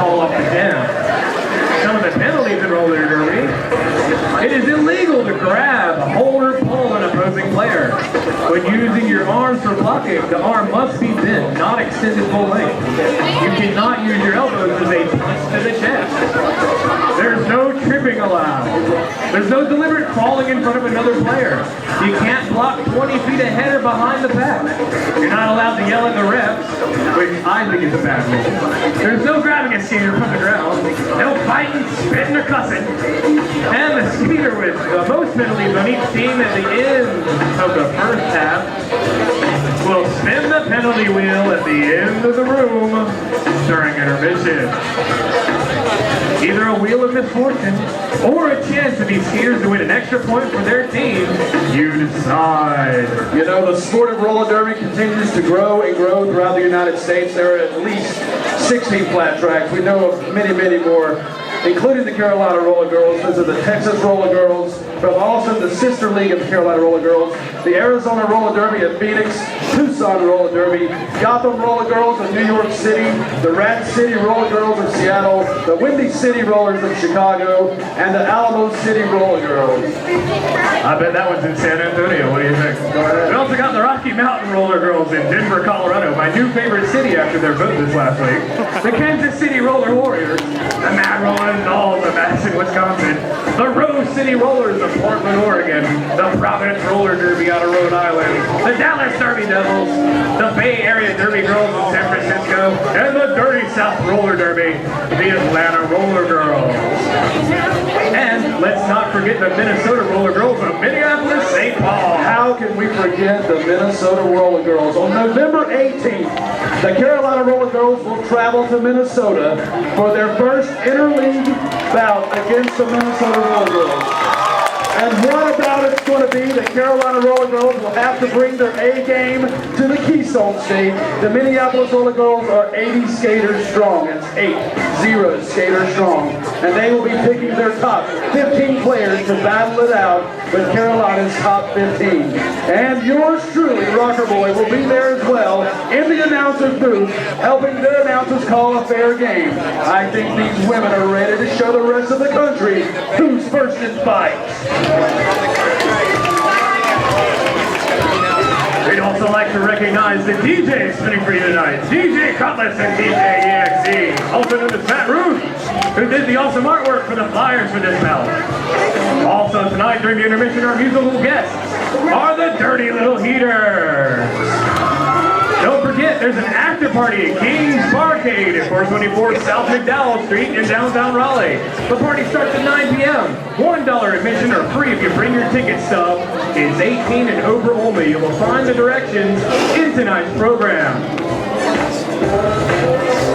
call up the jam. Some of the penalties in roller derby. It is illegal to grab, hold, or pull an opposing player. When using your arms for blocking, the arm must be bent, not extended full length. You cannot use your elbows as a punch to the chest. There's no tripping allowed. There's no deliberate falling in front of another player. You can't block 20 feet ahead or behind the pack. You're not allowed to yell at the refs, which I think is a bad rule. There's no grabbing a skater from the ground. No fighting, spitting, or cussing. And the skater with the most penalties on each team at the end of the first half will spin the penalty wheel at the end of the room during intermission. Either a wheel of misfortune or a chance for these skaters to win an extra point for their team, you decide. You know, the sport of roller derby continues to grow and grow throughout the United States. There are at least 16 flat tracks. We know of many, many more, including the Carolina Rollergirls. Those are the Texas Rollergirls, but also the sister league of the Carolina Rollergirls, the Arizona Roller Derby of Phoenix, Tucson Roller Derby, Gotham Rollergirls of New York City, the Rat City Rollergirls of Seattle, the Windy City Rollers of Chicago, and the Alamo City Rollergirls. I bet that one's in San Antonio. What do you think? We also got the Rocky Mountain Rollergirls in Denver, Colorado, my new favorite city after their vote this last week. The Kansas City Roller Warriors, the Mad Rollin' Dolls of Madison, Wisconsin, the Rose City Rollers of Portland, Oregon, the Providence Roller Derby out of Rhode Island, the Dallas Derby Devils, the Bay Area Derby Girls in San Francisco, and the Dirty South Roller Derby, the Atlanta Roller Girls. And let's not forget the Minnesota Roller Girls of Minneapolis, St. Paul. How can we forget the Minnesota Roller Girls? On November 18th, the Carolina Roller Girls will travel to Minnesota for their first interleague bout against the Minnesota Roller Girls. And what about it's going to be? The Carolina Roller Girls will have to bring their A game to the Keystone State. The Minneapolis Roller Girls are 80 skaters strong. It's 80 skaters strong. And they will be picking their top 15 players to battle it out with Carolina's top 15. And yours truly, Rocker Boy, will be there as well in the announcer's booth, helping the announcers call a fair game. I think these women are ready to show the rest of the country who's first in fights. We'd also like to recognize the DJs spinning for you tonight. DJ Cutlass and DJ EXE, also known as Matt Ruth, who did the awesome artwork for the flyers for this bout. Also tonight during the intermission, our musical guests are the Dirty Little Heaters. Don't forget, there's an after party at King's Barcade at 424 South McDowell Street in downtown Raleigh. The party starts at 9 p.m. $1 admission or free if you bring your ticket stub. It's 18 and over only. You will find the directions in tonight's program.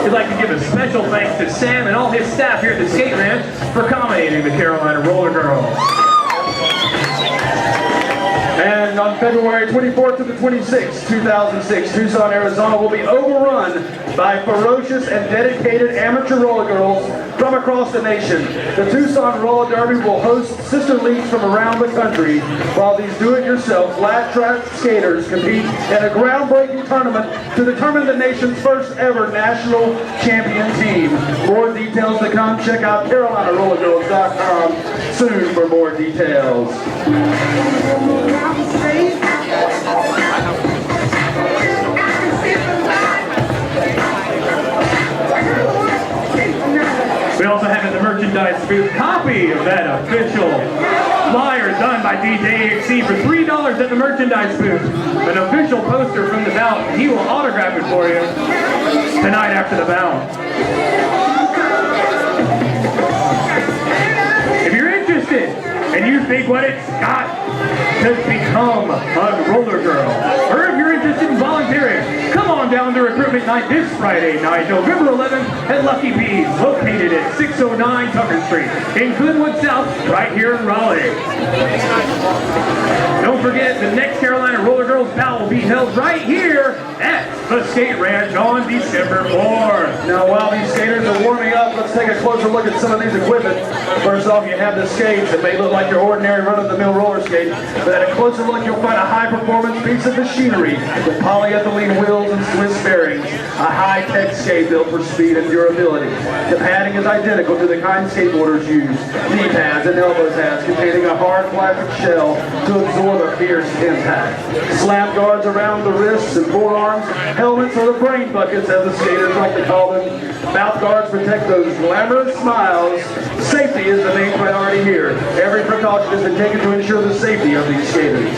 We'd like to give a special thanks to Sam and all his staff here at the Skate Ranch for accommodating the Carolina Roller Girls. And on February 24th to the 26th, 2006, Tucson, Arizona will be overrun by ferocious and dedicated amateur roller girls from across the nation. The Tucson Roller Derby will host sister leagues from around the country, while these do-it-yourself flat track skaters compete in a groundbreaking tournament to determine the nation's first ever national champion team. More details to come. Check out CarolinaRollerGirls.com soon for more details. We also have in the merchandise booth copy of that official flyer done by DJ EXE for $3 at the merchandise booth. An official poster from the bout. He will autograph it for you tonight after the bout. If you're interested and you think what it's got to become a roller girl, or if you're interested in volunteering, come on down to recruitment night this Friday night, November 11th at Lucky Bees, located at 609 Tucker Street in Glenwood South, right here in Raleigh. Don't forget, the next Carolina Roller Girls bout will be held right here at the Skate Ranch on December 4th. Now, while these skaters are warming up, let's take a closer look at some of these equipment. First off, you have the skates that may look like your ordinary run-of-the-mill roller skate, but at a closer look, you'll find a high-performance piece of machinery with polyethylene wheels and Swiss bearings, a high-tech skate built for speed and durability. The padding is identical to the kind skateboarders use, knee pads and elbow pads containing a hard plastic shell to absorb a fierce impact. Slam guards around the wrists and forearms, helmets or the brain buckets as the skaters like to call them. Mouth guards protect those glamorous smiles. Safety is the main priority here. Every precaution has been taken to ensure the safety of these skaters.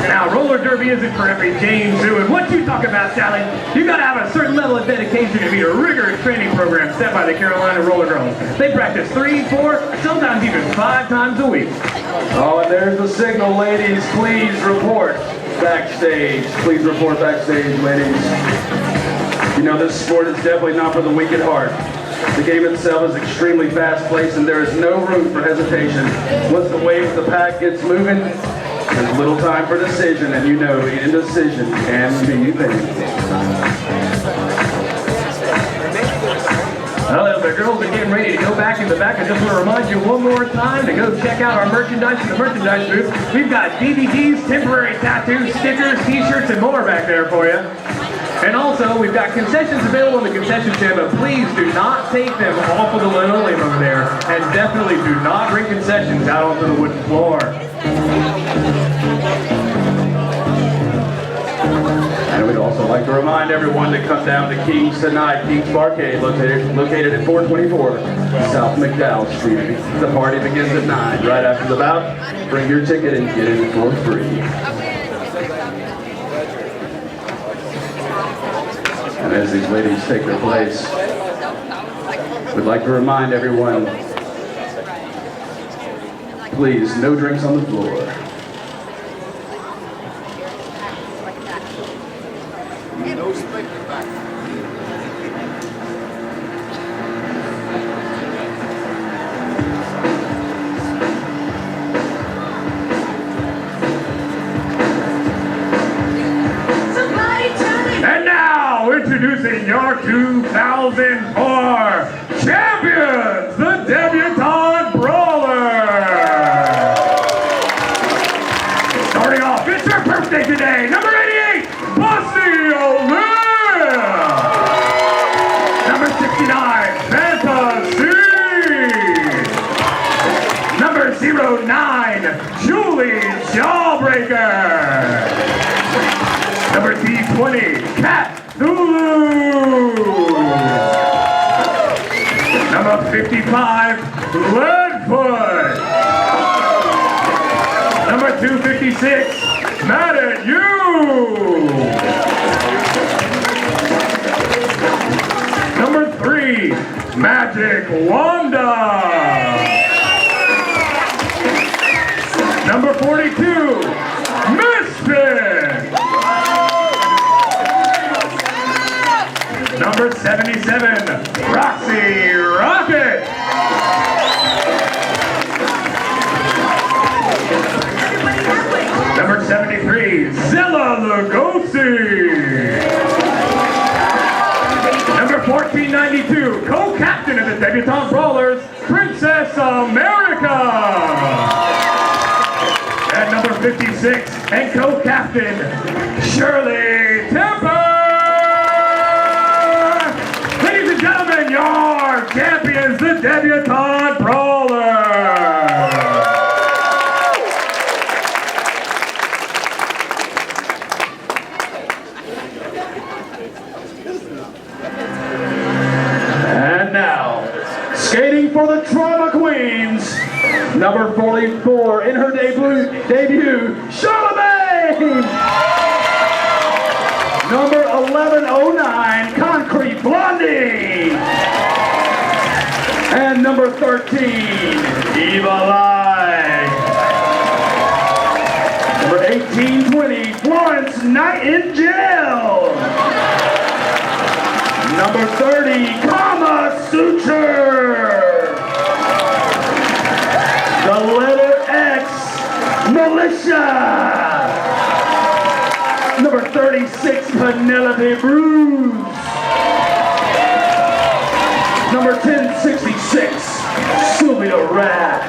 Now, roller derby isn't for every James Zoo, and what you talk about, Sally, you gotta have a certain level of dedication to meet a rigorous training program set by the Carolina Rollergirls. They practice 3, 4, sometimes even 5 times a week. Oh, and there's the signal, ladies. Please report backstage. Please report backstage, ladies. You know, this sport is definitely not for the weak at heart. The game itself is extremely fast-paced, and there is no room for hesitation. Once the wave of the pack gets moving, there's little time for decision, and you know indecision can be painful. Well, the girls are getting ready to go back in the back. I just want to remind you one more time to go check out our merchandise in the merchandise booth. We've got DVDs, temporary tattoos, stickers, t-shirts, and more back there for you. And also, we've got concessions available in the concession stand, but please do not take them off of the linoleum over there, and definitely do not bring concessions out onto the wooden floor. And we'd also like to remind everyone to come down to King's tonight, King's Barcade, located at 424 South McDowell Street. The party begins at 9, right after the bout. Bring your ticket and get in for free. And as these ladies take their place, we'd like to remind everyone, please, no drinks on the floor. Introducing your 2004 champions, the Debutante Brawler. Starting off, it's her birthday today, number 88, Bossy O'Leary. Number 69, Fantasy. Number 09, Julie Jawbreaker. Number T20, Cat Zulu. Number 55, Redfoot. Number 256, Mad at You. Number 3, Magic Wanda. Number 42, Misfit. Number 77, Roxy Rocket. Number 73, Zilla Lugosi. Number 1492, co-captain of the Debutante Brawlers, Princess America. At number 56, and co-captain, Shirley Temper. Gentlemen, your champions, the Debutante Brawlers. And now, skating for the Trauma Queens, number 44 in her debut, Charlemagne. Number 1109, Concrete Blondie. And number 13, Eva Lai. Number 1820, Florence Nightingale. Number 30, Kama Suture. The letter X, Militia. Number 36, Penelope Bruce. Number 1066, Sylvia Rack.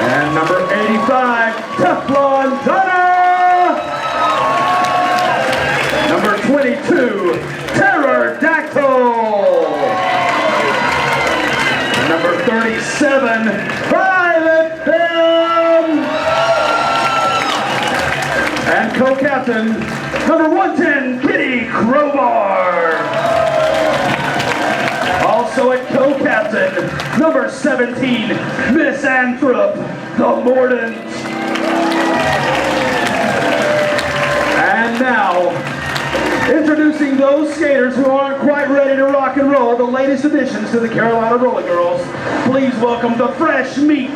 And number 85, Teflon Donna. Number 22, Pterodactyl. Number 37, Violet Film. And co-captain, number 110, Kitty Crowbar. Also at co-captain, number 17, Misanthrop, the Mordant. And now, introducing those skaters who aren't quite ready to rock and roll, the latest additions to the Carolina Rollergirls. Please welcome the fresh meat,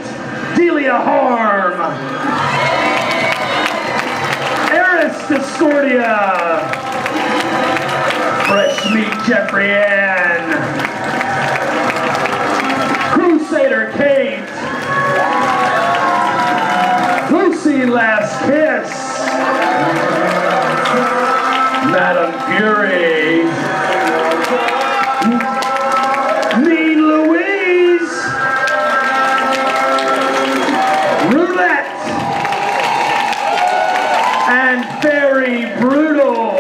Delia Harm. Eris Discordia. Fresh meat, Jeffrey Ann. Crusader Kate. Lucy Last Kiss. Madam Fury. Mean Louise. Roulette. And Fairy Brutal.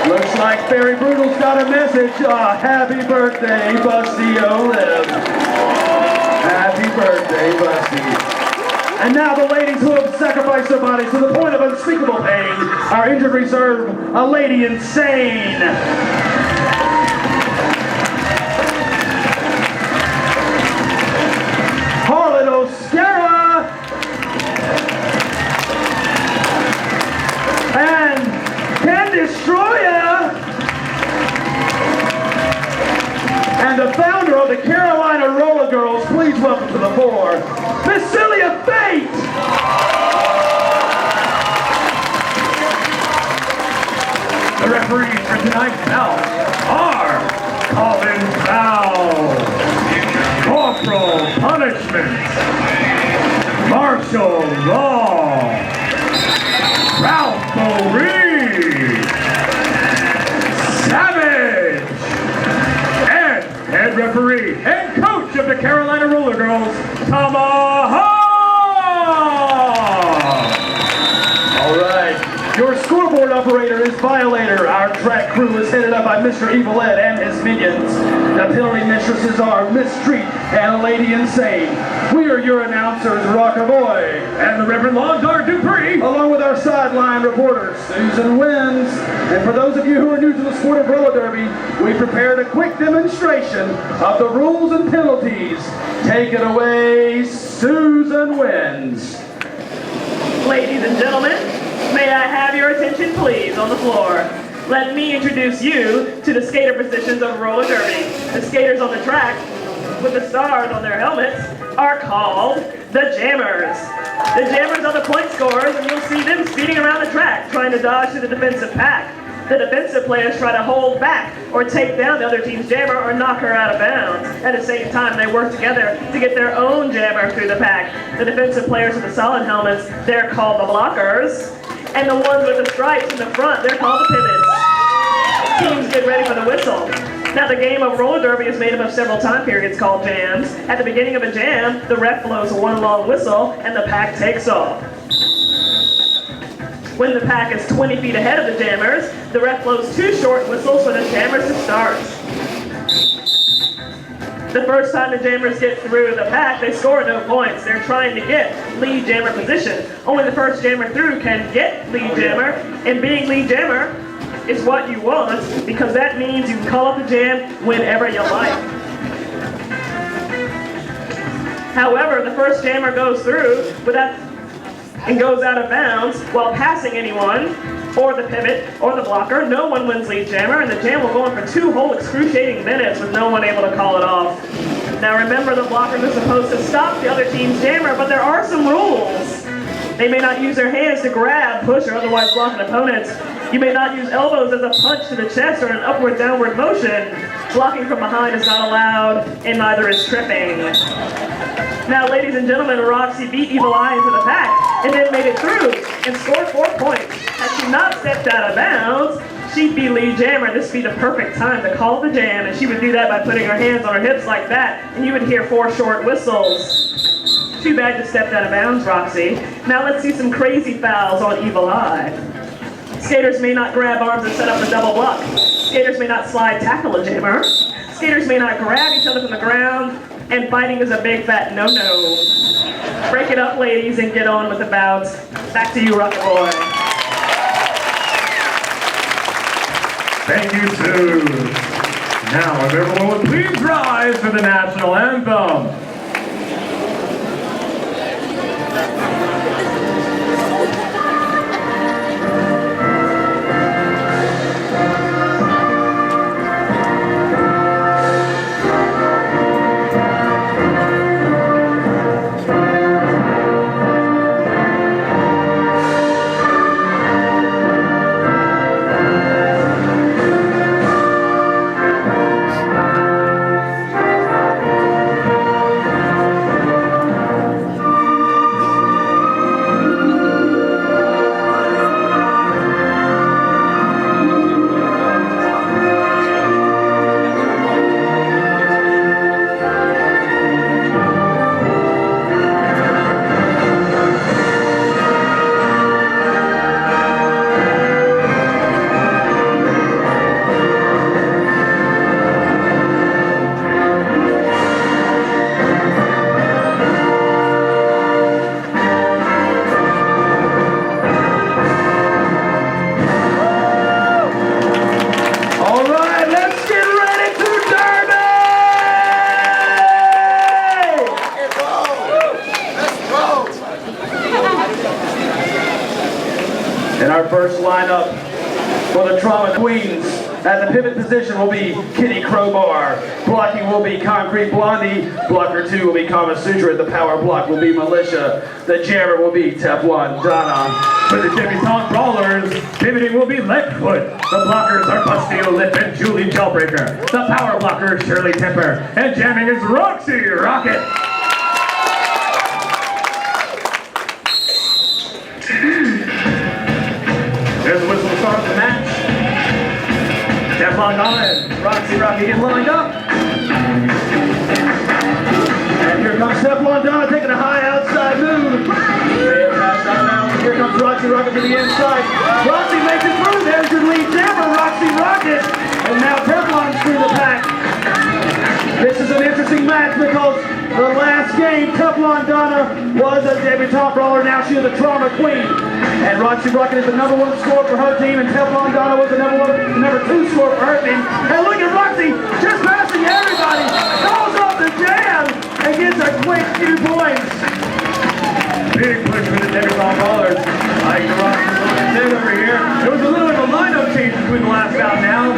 Looks like Fairy Brutal's got a message. Happy birthday, Busty Olive. Happy birthday, Busty. And now the ladies who have sacrificed their bodies to the point of unspeakable pain, our injured reserve, a lady insane. Harlan O'Scara. And Candice Troya. And the founder of the Carolina Rollergirls, please welcome to the floor, Miss Celia Fate! The referees for tonight's bout are Colin Bout, Corporal Punishment, Marshall Law, Ralph O'Reed, Savage, and head referee and coach of the Carolina Rollergirls, Tomahawk! All right, your scoreboard operator is Violator. Our track crew is headed up by Mr. Evil Ed and his minions. The penalty mistresses are Miss Treat and a Lady Insane. We are your announcers, Rocker Boy And the Reverend Longard Dupree, along with our sideline reporters, Susan Wins. And for those of you who are new to the sport of roller derby, we prepared a quick demonstration of the rules and penalties. Take it away, Susan Wins. Ladies and gentlemen, may I have your attention please on the floor. Let me introduce you to the skater positions of roller derby. The skaters on the track with the stars on their helmets are called the Jammers. The Jammers are the point scorers, and you'll see them speeding around the track trying to dodge to the defensive pack. The defensive players try to hold back or take down the other team's jammer or knock her out of bounds. At the same time, they work together to get their own jammer through the pack. The defensive players with the solid helmets, they're called the blockers. And the ones with the stripes in the front, they're called the pivots. Teams get ready for the whistle. Now the game of roller derby is made up of several time periods called jams. At the beginning of a jam, the ref blows one long whistle and the pack takes off. When the pack is 20 feet ahead of the jammers, the ref blows two short whistles for the jammers to start. The first time the jammers get through the pack, they score no points. They're trying to get lead jammer position. Only the first jammer through can get lead jammer, and being lead jammer is what you want, because that means you can call up the jam whenever you like. However, the first jammer goes through without and goes out of bounds while passing anyone, or the pivot, or the blocker. No one wins lead jammer, and the jam will go on for 2 whole excruciating minutes with no one able to call it off. Now remember, the blockers are supposed to stop the other team's jammer, but there are some rules. They may not use their hands to grab, push, or otherwise block an opponent. You may not use elbows as a punch to the chest or an upward-downward motion. Blocking from behind is not allowed, and neither is tripping. Now, ladies and gentlemen, Roxy beat Evil Eye into the pack and then made it through and scored 4 points. Had she not stepped out of bounds, she'd be lead jammer. This would be the perfect time to call the jam, and she would do that by putting her hands on her hips like that, and you would hear 4 short whistles. Too bad you stepped out of bounds, Roxy. Now let's see some crazy fouls on Evil Eye. Skaters may not grab arms and set up a double block. Skaters may not slide tackle a jammer. Skaters may not grab each other from the ground, and fighting is a big fat no-no. Break it up, ladies, and get on with the bouts. Back to you, Rocket Boy. Thank you, Sue. Now, if everyone would please rise for the national anthem. And our first lineup for the Trauma Queens at the pivot position will be Kitty Crowbar. Blocking will be Concrete Blondie. Blocker 2 will be Kama Sutra. The power block will be Militia. The jammer will be Teflon Donna. For the debutante brawlers, pivoting will be Leadfoot. The blockers are Bastille Lip and Julie Jailbreaker. The power blocker is Shirley Temper. And jamming is Roxy Rocket. There's a whistle to start the match. Teflon Donna and Roxy Rocket get lined up. And here comes Teflon Donna taking a high outside move. Here comes Roxy Rocket to the inside. Roxy makes it through. There's your lead jammer, Roxy Rocket. And now Teflon's through the pack. This is an interesting match because the last game, Teflon Donna was a debutante brawler. Now she is a Trauma Queen. And Roxy Rocket is the #1 scorer for her team, and Teflon Donna was the number 2 scorer for her team. And look at Roxy just passing everybody. Calls off the jam and gets a quick few points. Big push for the debutante brawlers. Like the Roxy Rocket did over here. There was a little bit of a lineup change between the last bout now.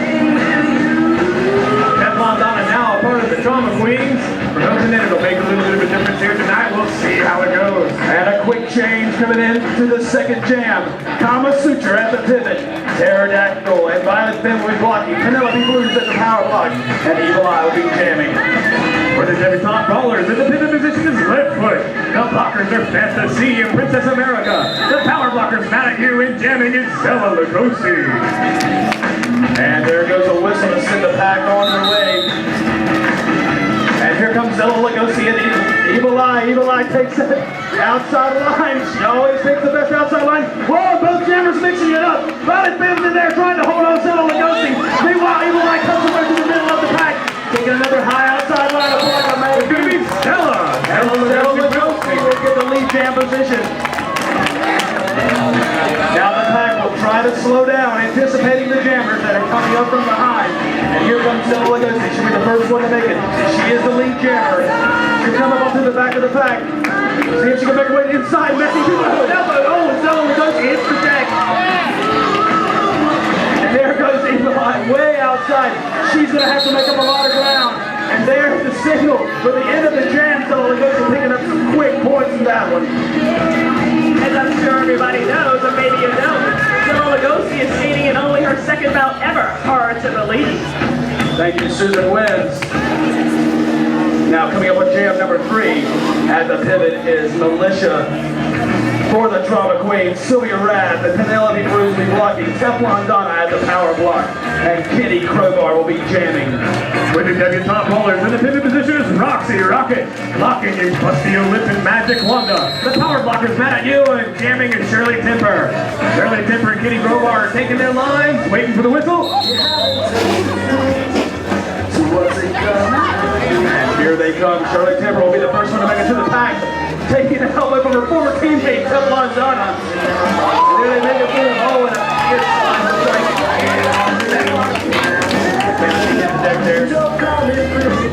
Teflon Donna now a part of the Trauma Queens. For those in it, it'll make a little bit of a difference here tonight. We'll see how it goes. And a quick change coming in to the second jam. Kama Sutra at the pivot. Pterodactyl and Violet Femme will be blocking. Penelope Blues at the power block. And Evil Eye will be jamming. For the debutante brawlers, in the pivot position is Leadfoot. The blockers are Fantasy and Princess America. The power blockers Matthew and jamming is Stella Lugosi. And there goes a whistle to send the pack on their way. And here comes Stella Lugosi and Evil Eye. Evil Eye takes it outside line. She always takes the best outside line. Whoa, both jammers mixing it up. Violet Femme's in there trying to hold on Stella Lugosi. Meanwhile, Evil Eye comes away to the middle of the pack. Taking another high outside line. It's going to be Stella. And Stella Lugosi will get the lead jam position. Now the pack will try to slow down, anticipating the jammers that are coming up from behind. And here comes Stella Lugosi. She'll be the first one to make it. She is the lead jammer. She'll come up to the back of the pack. See if she can make her way inside. Messy to the elbow. Oh, and Stella Lugosi hits the deck. And there goes Evil Eye way outside. She's going to have to make up a lot of ground. And there's the signal for the end of the jam. Stella Lugosi picking up some quick points in that one. As I'm sure everybody knows, or maybe you don't, Stella Lugosi is skating in only her second bout ever. Hard to believe. Thank you, Susan Wins. Now coming up with jam number 3 at the pivot is Militia. For the Drama Queen, Sylvia Rad, the Penelope Cruz will be blocking, Teflon Donna at the power block, and Kitty Crowbar will be jamming. With the debutante rollers in the pivot position is Roxy Rocket, blocking is Busty Olympic Magic Wanda. The power blockers mad at you, and jamming is Shirley Temper. Shirley Temper and Kitty Crowbar are taking their lines, waiting for the whistle. And here they come. Shirley Temper will be the first one to make it to the pack, taking a helmet from her former teammate, Teflon Donna. And here they make it through the hole and a fierce slide of strike.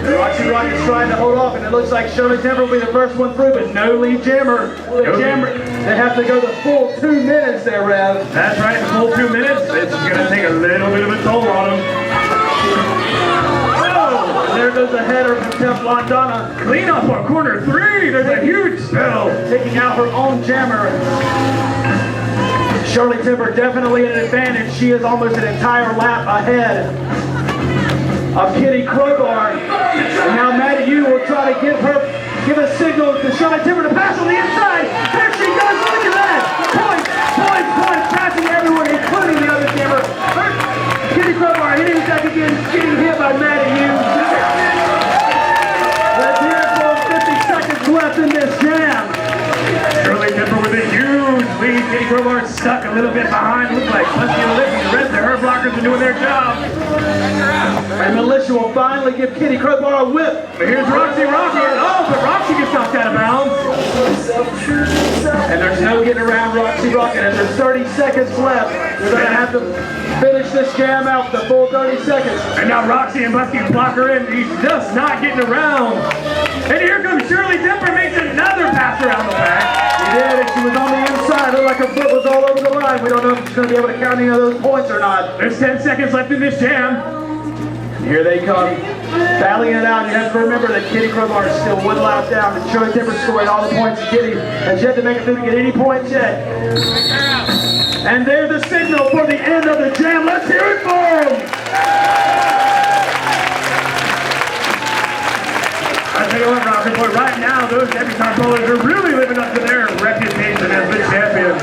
Roxy Rocket's trying to hold off, and it looks like Shirley Temper will be the first one through, but no lead jammer. The jammer, they have to go the full 2 minutes there, Rev. That's right, the full 2 minutes. This is going to take a little bit of a toll on them. There goes the header from Teflon Donna. Clean up on corner 3. There's a huge spill. Taking out her own jammer. Shirley Temper definitely at an advantage. She is almost an entire lap ahead of Kitty Crowbar. And now Maddie Yu will try to give a signal to Shirley Temper to pass on the inside. There she goes. Look at that. Points, passing everyone, including the other jammer. Kitty Crowbar hitting the deck again, getting hit by Maddie Yu. Let's hear it for 50 seconds left in this jam. Shirley Temper with a huge lead. Kitty Crowbar stuck a little bit behind. Looks like Busty Olympic and the rest of her blockers are doing their job. And Militia will finally give Kitty Crowbar a whip. But here's Roxy Rocket. Oh, but Roxy gets knocked out of bounds. And there's no getting around Roxy Rocket. And there's 30 seconds left. They're going to have to finish this jam out the full 30 seconds. And now Roxy and Busty block her in. He's just not getting around. And here comes Shirley Temper, makes another pass around the back. She did, and she was on the inside. Looked like her foot was all over the line. We don't know if she's going to be able to count any of those points or not. There's 10 seconds left in this jam. And here they come, battling it out. You have to remember that Kitty Crowbar is still one lap down, and Shirley Temper scored all the points. And Kitty has yet to make it through to get any points yet. And there's the signal for the end of the jam. Let's hear it for them! I tell you what, Rocket Boy, right now those debutante bowlers are really living up to their reputation as the champions.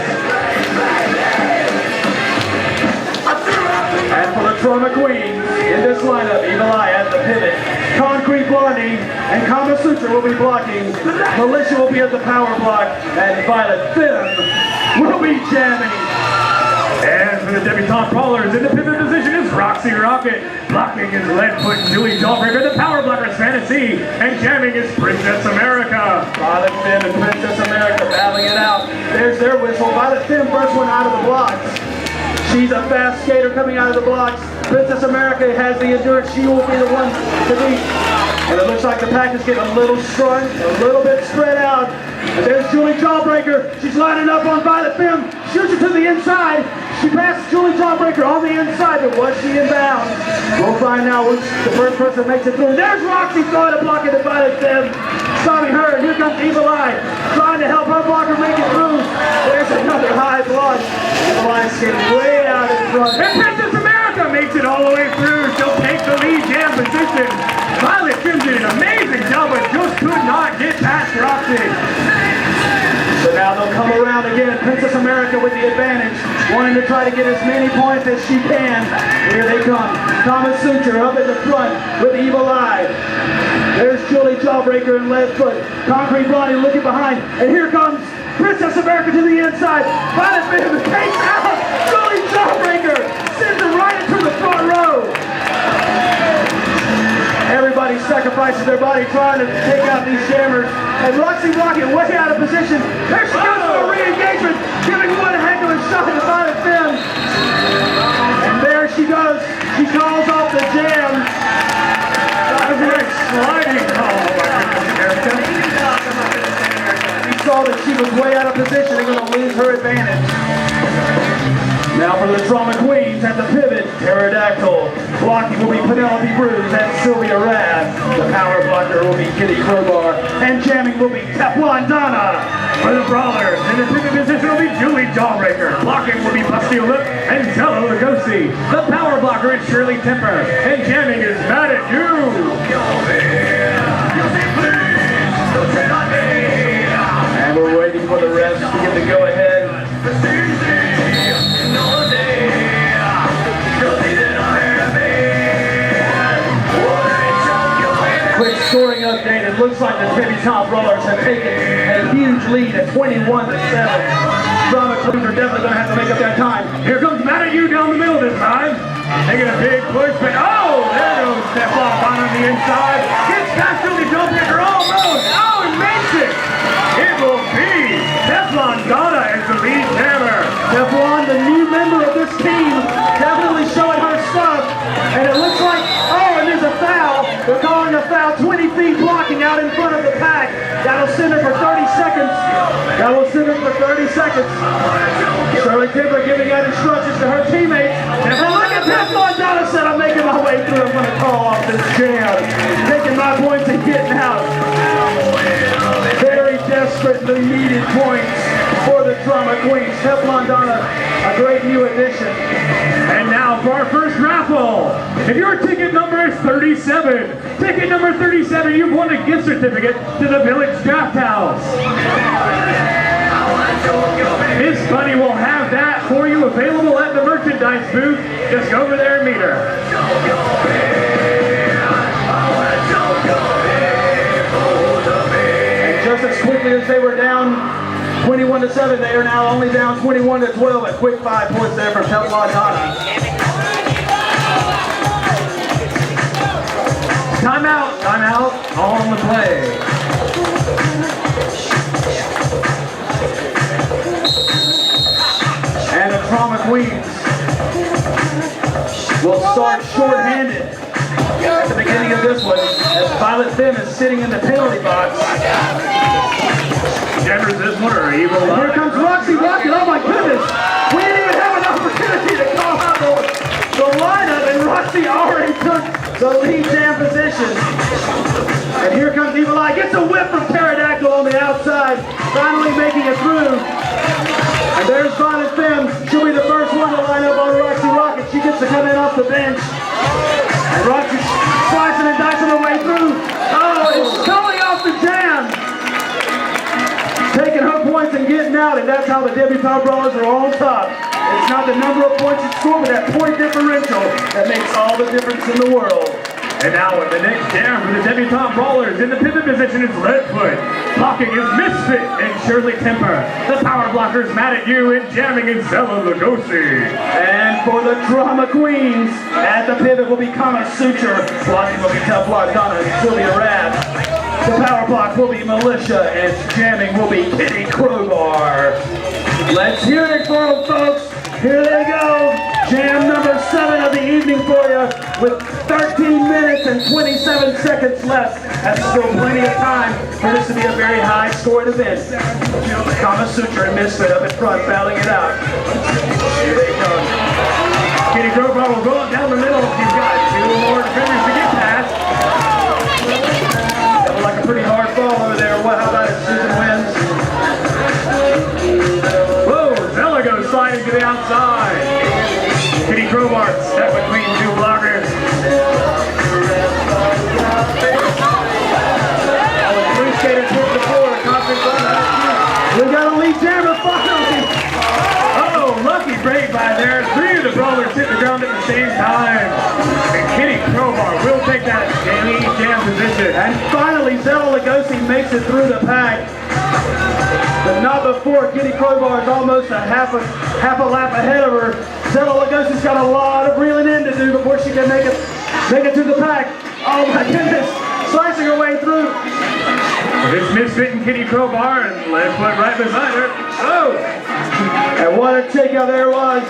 And for the Trauma Queens, in this lineup, Evil Eye at the pivot, Concrete Blondie and Kama Sutra will be blocking, Militia will be at the power block, and Violet Femme will be jamming. And for the debutante brawlers, in the pivot position is Roxy Rocket. Blocking is Leadfoot and Julie Jawbreaker. The power blocker is Fantasy. And jamming is Princess America. Violet Femme and Princess America battling it out. There's their whistle. Violet Femme first one out of the blocks. She's a fast skater coming out of the blocks. Princess America has the endurance. She will be the one to beat. And it looks like the pack is getting a little shrunk, a little bit spread out. And there's Julie Jawbreaker. She's lining up on Violet Femme. Shoots her to the inside. She passes Julie Jawbreaker on the inside, but was she in bounds? We'll find out which the first person makes it through. There's Roxy throwing a block at the Violet Femme. Stopping her, and here comes Evil Eye, trying to help her blocker make it through. There's another high block. Evil Eye's getting way out in front. And Princess America makes it all the way through. She'll take the lead jam position. Violet Femme did an amazing job, but just could not get past Roxy. So now they'll come around again. Princess America with the advantage, wanting to try to get as many points as she can. Here they come. Kama Sutra up at the front with Evil Eye. There's Julie Jawbreaker and Leadfoot. Concrete Blondie looking behind. And here comes Princess America to the inside. Violet Femme takes out Julie Jawbreaker. Sends her right into the front row. Everybody sacrifices their body trying to take out these jammers. And Roxy Rocket way out of position. There she goes for a re-engagement, giving one heck of a shot to Violet Femme. And there she goes. She calls off the jam. A great sliding call by Princess America. She saw that she was way out of position and going to lose her advantage. Now for the Drama Queens at the pivot, Pterodactyl. Blocking will be Penelope Cruz and Sylvia Rad. The power blocker will be Kitty Crowbar. And jamming will be Teflon Donna. For the brawlers, in the pivot position will be Julie Jawbreaker. Blocking will be Busty Lip and Zello Lugosi. The power blocker is Shirley Temper. And jamming is Mad at You. And we're waiting for the refs to get the go looks like the debutante rollers have taken a huge lead at 21-7. Drama Queens are definitely going to have to make up that time. Here comes Mad at You down the middle this time. Taking a big push, but oh, there goes Teflon Donna on the inside. Gets past Julie Jump Kicker almost. Oh, and makes it. It will be Teflon Donna as the lead jammer. Teflon, the new member of this team, definitely showing her stuff. And it looks like, oh, and there's a foul. They're calling a foul, 20 feet blocking out in front of the pack. That'll send her for 30 seconds. That will send her for 30 seconds. Shirley Timber giving out instructions to her teammates. And look at Teflon Donna said, I'm making my way through. I'm going to call off this jam. Taking my points and getting out. Very desperately needed points for the Drama Queens. Teflon Donna, a great new addition. And now for our first raffle. If your ticket number is 37, ticket number 37, you've won a gift certificate to the Village Draft House. Miss Bunny will have that for you available at the merchandise booth. Just go over there and meet her. And just as quickly as they were down 21-7, they are now only down 21-12. A quick 5 points there from Teflon Donna. Timeout on the play. And the Drama Queens will start short-handed at the beginning of this one as Violet Finn is sitting in the penalty box. Jammers this one or Evil And here Eye. comes Roxy Rocket. Oh my goodness! We didn't even have an opportunity to call out the lineup, and Roxy already took the lead jam position. And here comes Evil Eye. Gets a whip from Pterodactyl on the outside, finally making it through. And there's Violet Finn. She'll be the first one to line up on Roxy Rocket. She gets to come in off the bench. And Roxy's slicing and dicing her way through. Oh, it's coming off the jam. Taking her points and getting out, and that's how the debutante brawlers are on top. It's not the number of points you score, but that point differential that makes all the difference in the world. And now with the next jam for the debutante brawlers, in the pivot position is Leadfoot. Blocking is Misfit and Shirley Temper. The power blockers Mad at You and jamming is Zella Lugosi. And for the Drama Queens, at the pivot will be Kama Suture. Blocking will be Teflon Donna and Sylvia Rath. The power block will be Militia, and jamming will be Kitty Crowbar. Let's hear it for them, folks. Here they go. Jam number 7 of the evening for you with 13 minutes and 27 seconds left. That's still plenty of time for this to be a very high-scoring event. Kama Suture and Misfit up in front, battling it out. Here they come. Kitty Crowbar will go up down the middle. She's got 2 more defenders to get past. That was like a pretty hard fall over there. How about it? Susan wins. Whoa, Zella goes sliding to the outside. Kitty Crowbar stuck between 2 blockers. Three skaters hit the floor. We got a lead jammer finally. Oh, lucky break by there. 3 of the brawlers hit the ground at the same time. And Kitty Crowbar will take that lead jam position. And finally, Zella Lugosi makes it through the pack. But not before. Kitty Crowbar is almost a half a lap ahead of her. Zella Lugosi's got a lot of reeling in to do before she can make it through the pack. Oh my goodness. Slicing her way through. It's Misfit and Kitty Crowbar and Leadfoot right beside her. Oh! And what a takeout there was.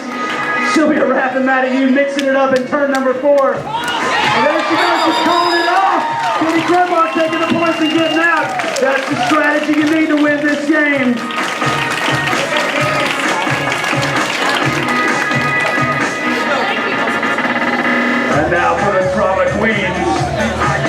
Sylvia Rath and Mad at You mixing it up in turn number 4. And there she goes, she's calling it off. Kitty Crowbar taking the points and getting out. That's the strategy you need to win this game. And now for the Drama Queens.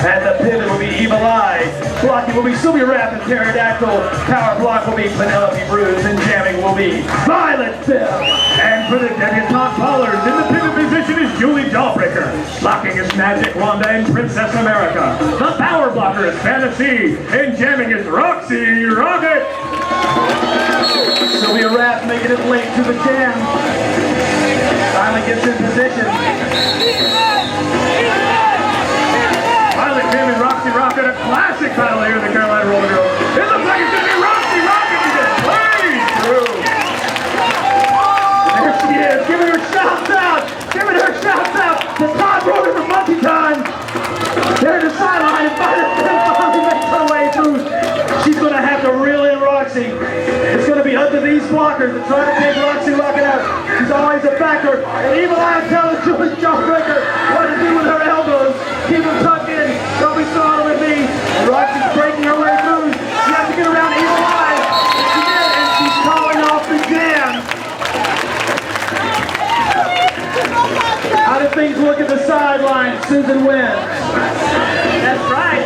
At the pivot will be Evil Eye. Blocking will be Sylvia Rath and Pterodactyl. Power block will be Penelope Bruce. And jamming will be Violet Finn. And for the debutante brawlers, in the pivot position is Julie Jawbreaker. Blocking is Magic Wanda and Princess America. The power blocker is Fantasy. And jamming is Roxy Rocket. Sylvia Rath making it late to the jam. Finally gets in position. Violet Finn and Roxy Rocket, a classic classic battle here in the Carolina Rollergirls. It looks like it's going to be Roxy Rocket who just plays through. There she is, giving her shouts out. Giving her shouts out to Todd Roller from Monkey Time. They're in the sideline and finally makes her way through. She's going to have to reel in Roxy. It's going to be up to these blockers to try to take Roxy Rocket out. She's always a backer. And Evil Eye tells Julie Jawbreaker what to do with her elbows. Keep them tucked in. Don't be throwing with me. And Roxy's breaking her way through. She has to get around Evil Eye. And she did, and she's calling off the jam. How do things look at the sideline? Susan wins. That's right.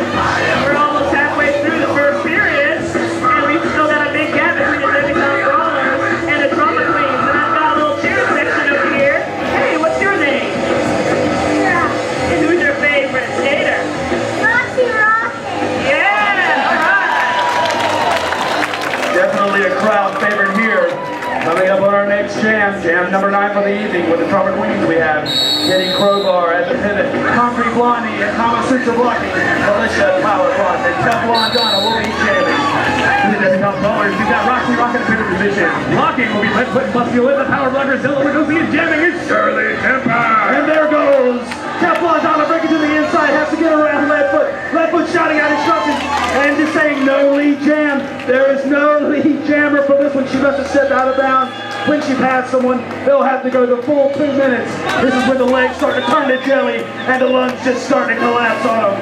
We're almost halfway through the first period, and we've still got a big gap between the debutante brawlers and the drama queens. And I've got a little cheer section over here. Hey, what's your name? Yeah. And who's your favorite skater? Roxy Rocket. Yeah, all right. Definitely a crowd favorite here. Coming up on our next jam number 9 for the evening with the Drama Queens. We have Kitty Crowbar at the pivot, Concrete Blondie and Kama Sutra blocking, Alicia Power Block, and Teflon Donna will be jamming. To the debutante brawlers, we've got Roxy Rocket in pivot position. Blocking will be left foot and muscular. The power blocker Zilla Lugosi is jamming. It's Shirley Temper. And there goes Teflon Donna breaking to the inside, has to get around left foot. Left foot shouting out instructions and just saying no lead jam. There is no lead jammer for this one. She must have stepped out of bounds when she passed someone. They'll have to go the full 2 minutes. This is when the legs start to turn to jelly and the lungs just start to collapse on them.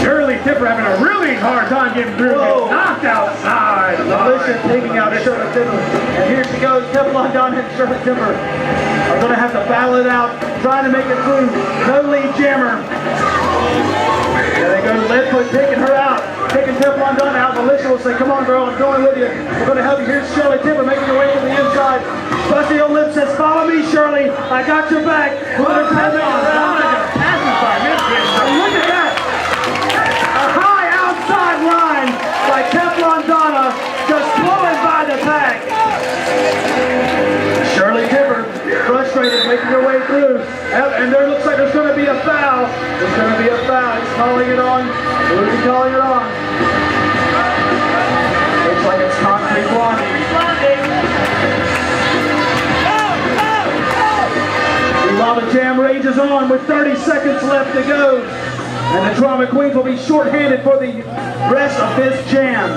Shirley Temper having a really hard time getting through. Gets knocked outside. Alicia taking out Shirley Timber. And here she goes. Teflon Donna and Shirley Timber are going to have to battle it out, trying to make it through. No lead jammer. There they go, left foot taking her out, taking Teflon Donna out. Alicia will say, come on girl, I'm going with you. We're going to help you. Here's Shirley Timber making her way to the inside. Busty old lip says, follow me Shirley, I got your back. We're going to turn it around. Look at that. A high outside line by Teflon Donna, just blowing by the pack. Shirley Timber, frustrated, making her way through. And there looks like there's going to be a foul. There's going to be a foul. He's calling it on. Who's he calling it on? Looks like it's Concrete Blondie. While the jam rages on with 30 seconds left to go. And the Drama Queens will be shorthanded for the rest of this jam.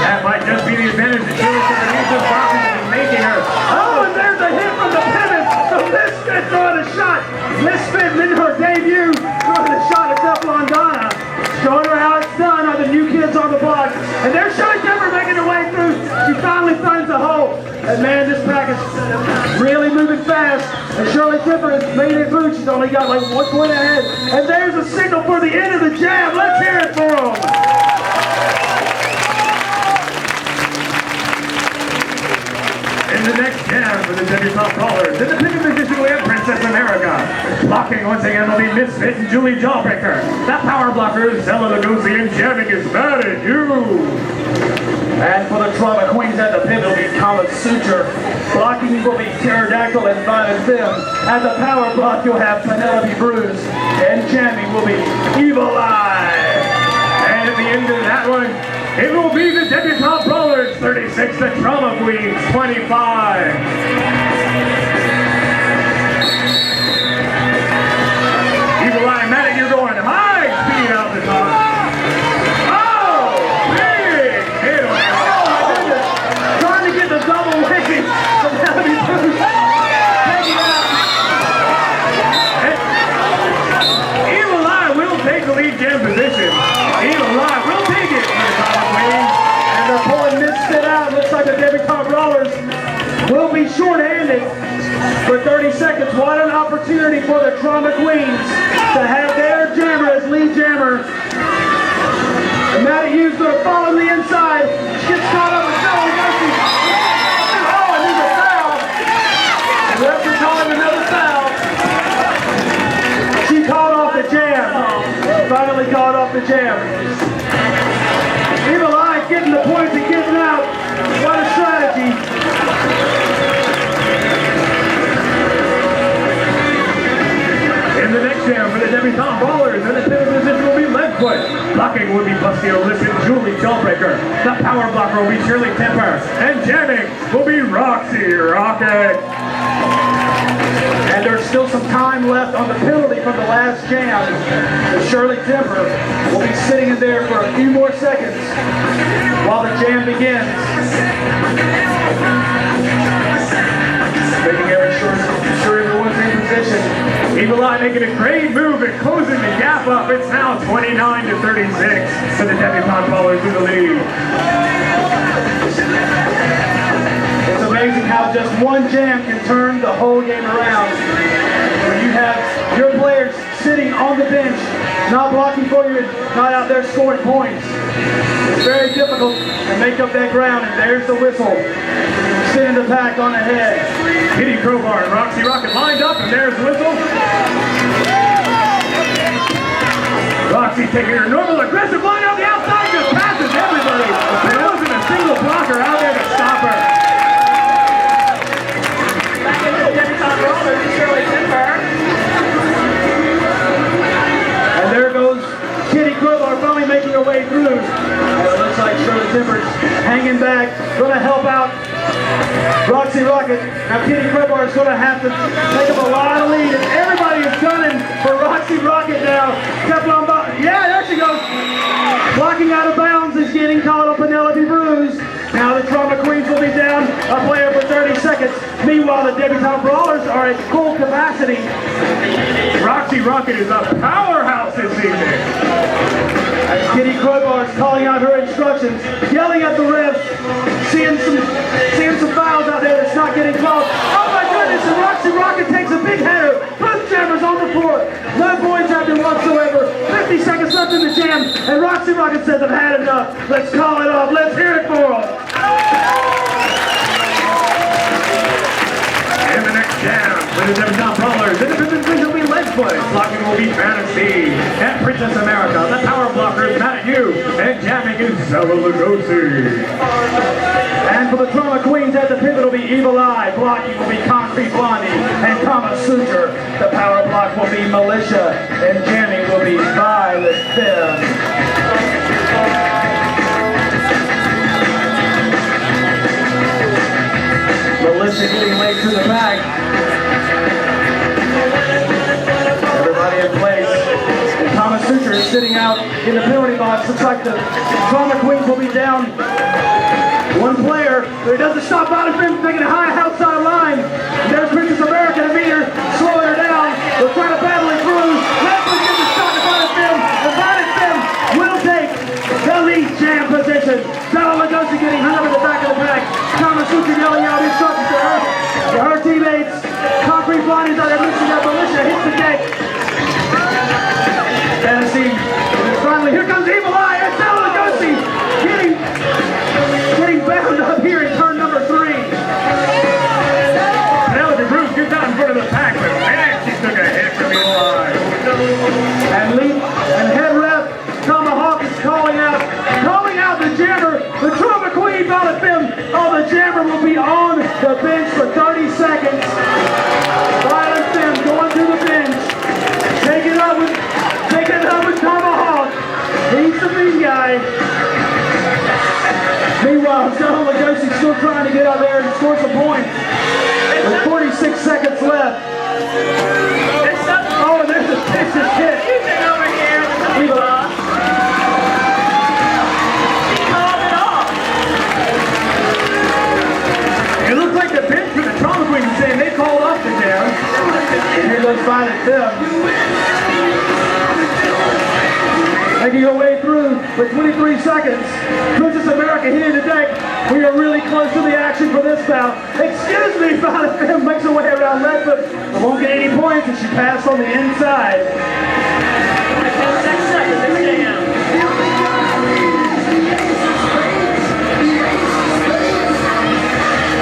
That might just be the advantage that Shirley Temper needs this boxing to be making her. Oh, and there's a hit from the pivot. So Misfit throwing a shot. Misfit in her debut throwing a shot at Teflon Donna. Showing her how it's done are the new kids on the block. And there's Shirley Temper making her way through. She finally finds a hole. And man, this pack is really moving fast. And Shirley Temper has made it through. She's only got like 1 point ahead. And there's a signal for the end of the jam. Let's hear it for them. In the next jam for the debutante brawlers, in the pivot position we have Princess America. Blocking once again will be Misfit and Julie Jawbreaker. That power blocker, Zella Lugosi, and jamming is mad at you. And for the Drama Queens at the pivot will be Kama Sutra. Blocking will be Pterodactyl and Violet Femme. At the power block you'll have Penelope Bruce. And jamming will be Evil Eye. And at the end of that one, it will be the debutante brawlers 36, the Drama Queens 25. Evil Eye, mad at you going high speed out the top. Oh, big hit on that. Oh my goodness! Trying to get the double wing. Penelope Bruce taking it out. Evil Eye will take the lead jam position. Evil Eye will take it for the Drama Queens. And they're pulling Misfit out. Looks like the debutante brawlers will be shorthanded for 30 seconds. What an opportunity for the Drama Queens to have their jammer as lead jammer. And Maddie Hughes going to fall on the inside. She gets caught up with Shirley Lugosi. Oh, and there's a foul. The referee calling another foul. She called off the jam. Finally called off the jam. Evil Eye getting the points and getting out. What a strategy. In the next jam for the debutante brawlers, and the pivot position will be left foot. the Olympic Julie Jawbreaker. The power blocker will be Shirley Temper. And jamming will be Roxy Rocket. And there's still some time left on the penalty from the last jam. Shirley Temper will be sitting in there for a few more seconds while the jam begins. Making sure everyone's in position. Evil Eye making a great move and closing the gap up. It's now 29-36 for the debutante ballers in the lead. It's amazing how just one jam can turn the whole game around. When you have your players sitting on the bench, not blocking for you, not out there scoring points. It's very difficult to make up that ground, and there's the whistle. Sending the pack on ahead. Kitty Crowbar and Roxy Rocket lined up, and there's the whistle. Roxy taking her normal aggressive line on the outside, just passes everybody. There wasn't a single blocker out there to stop her. Back into the debutante roller to Shirley Temper. And there goes Kitty Crowbar finally making her way through. And it looks like Shirley Temper's hanging back, going to help out Roxy Rocket. Now Kitty Crowbar is going to have to take up a lot of lead, and everybody is gunning for Roxy Rocket now. Teflon Bout, yeah, there she goes. Blocking out of bounds is getting caught on Penelope Bruise. Now the Trauma Queens will be down a player for 30 seconds. Meanwhile, the debutante brawlers are at full capacity. Roxy Rocket is a powerhouse this evening. As Kitty Crowbar is calling out her instructions, yelling at the refs, seeing some fouls out there that's not getting called. Oh my goodness, and Roxy Rocket takes a big header. Both jammers on the floor. No points after whatsoever. 50 seconds left in the jam, and Roxy Rocket says, I've had enough. Let's call it off. Let's hear it for them. In the next jam, for the debutante brawlers, independent will be Ledgefoot, blocking will be Fantasy, and Princess America, the power blocker is mad at you, and jamming is Zella Lugosi. And for the Trauma Queens at the pivot will be Evil Eye, blocking will be Concrete Blondie, and Kama Suture. The power block will be Militia, and jamming will be Violet Femme. Militia getting late to the back. Everybody in place. And Kama Suture is sitting out in the penalty box. Looks like the Trauma Queens will be down one player, but he doesn't stop Bout from taking a high outside line. And there's Princess America to meet her, slowing her down. They're trying to battle it through. Leslie gets a shot to Violet Femme, and Violet Femme will take the lead jam position. Zella Lugosi getting hung up at the back of the pack. Kama Suture yelling out instructions to her teammates. Concrete Blondie's out there mixing up. Militia hits the deck. Fantasy. And finally, here comes Evil Eye, and Zella Lugosi getting bound up here in turn number 3. Penelope Bruce gets out in front of the pack, but man, she took a hit from Evil Eye. And head ref Tomahawk is calling out the jammer, the Trauma Queen Violet Femme. Oh, the jammer will be on the bench for 30 seconds. Violet Femme going to the bench. Take it up with Tomahawk. He's the mean guy. Meanwhile, Zella Lugosi still trying to get out there and score some points. With 46 seconds left. Oh, and there's a vicious hit. Over here in the penalty box. He called it off. It looks like the bench for the Trauma Queen is saying they called off the jam. And here goes Violet Femme. Making your way through for 23 seconds. Princess America hitting the deck. We are really close to the action for this bout. Excuse me, Violet Femme makes her way around Ledfoot, but won't get any points as she passed on the inside. 10 seconds in the jam.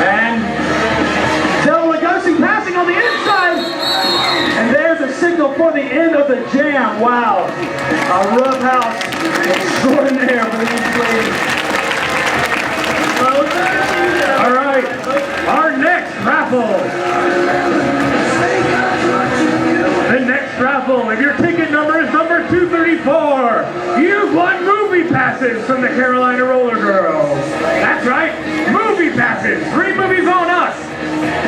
And Zella Lugosi passing on the inside. And there's a signal for the end of the jam. Wow. A rough house extraordinaire for these ladies. All right, our next raffle. The next raffle, if your ticket number is number 234, you've won movie movie passes from the Carolina Rollergirls. That's right, movie passes. 3 movies on us.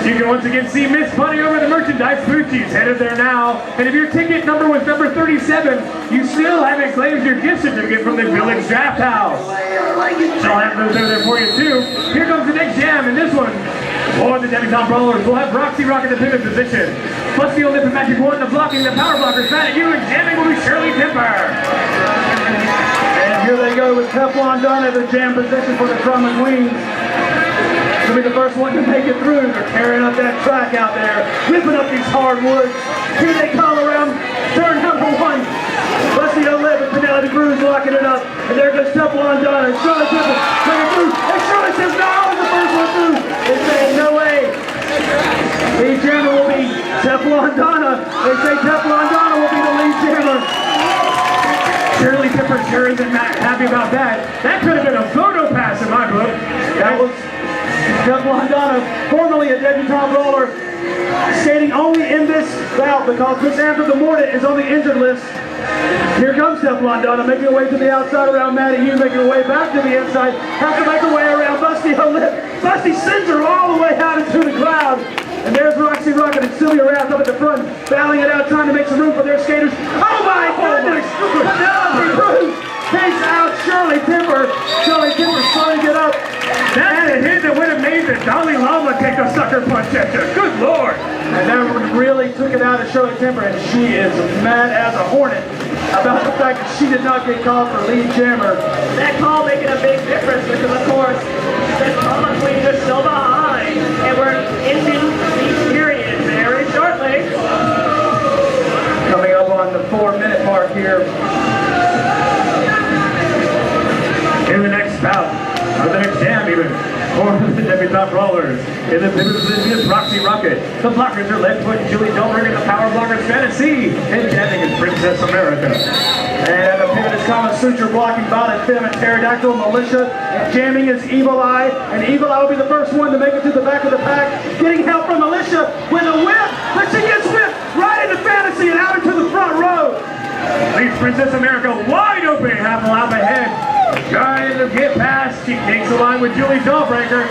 You can once again see Miss Bunny over the merchandise booth. She's headed there now. And if your ticket number was number 37, you still haven't claimed your gift certificate from the Village Draft House. I'll have those over there for you too. Here comes the next jam, and this one, for the Debutante Brawlers, we'll have Roxy Rock in the pivot position. Busty Olip and Magic One, the blocking, the power blockers, mad at you, and jamming will be Shirley Timper. And here they go with Teflon Donna, the jam position for the Drama Queens. She'll be the first one to make it through. They're tearing up that track out there, ripping up these hardwoods. Here they come around turn number 1. Busty Olip and Penelope Cruz locking it up. And there goes Teflon Donna, and Shirley Timper coming through. And Shirley says, no, I was the first one through. They say, no way. Lead jammer will be Teflon Donna. They say Teflon Donna will be the lead jammer. Shirley Timper sure isn't happy about that. That could have been a photo pass in my book. That was Teflon Donna, formerly a debutante brawler, skating only in this bout because Miss Amber the Mordant is on the injured list. Here comes Teflon Donna, making her way to the outside around Maddie Hugh, making her way back to the inside, has to make her way around Busty Olip. Busty sends her all the way out into the crowd. And there's Roxy Rocket and Sylvia Rath up at the front, battling it out, trying to make some room for their skaters. Oh my goodness! Penelope Cruz takes out Shirley Timper. Shirley Timper trying to get up. That's a hit that would have made the Dalai Lama take a sucker punch at you. Good Lord! And that one really took it out of Shirley Timper, and she is mad as a hornet about the fact that she did not get called for lead jammer. That call making a big difference because, of course, the Drama Queens are still behind, and we're ending the period very shortly. Coming up on the 4-minute mark here. In the next bout, or the next jam even, for the Debutante Brawlers. In the pivot position is Roxy Rocket. The blockers are left foot Julie Delberg, and the power blockers Fantasy. And jamming is Princess America. And the pivot is Kama Suture blocking Bout and Fem and Pterodactyl, Militia. And jamming is Evil Eye. And Evil Eye will be the first one to make it to the back of the pack. Getting help from Militia with a whip. But she gets whipped right into Fantasy and out into the front row. Leaves Princess America wide open, half a lap ahead. Trying to get past. She takes the line with Julie Jawbreaker.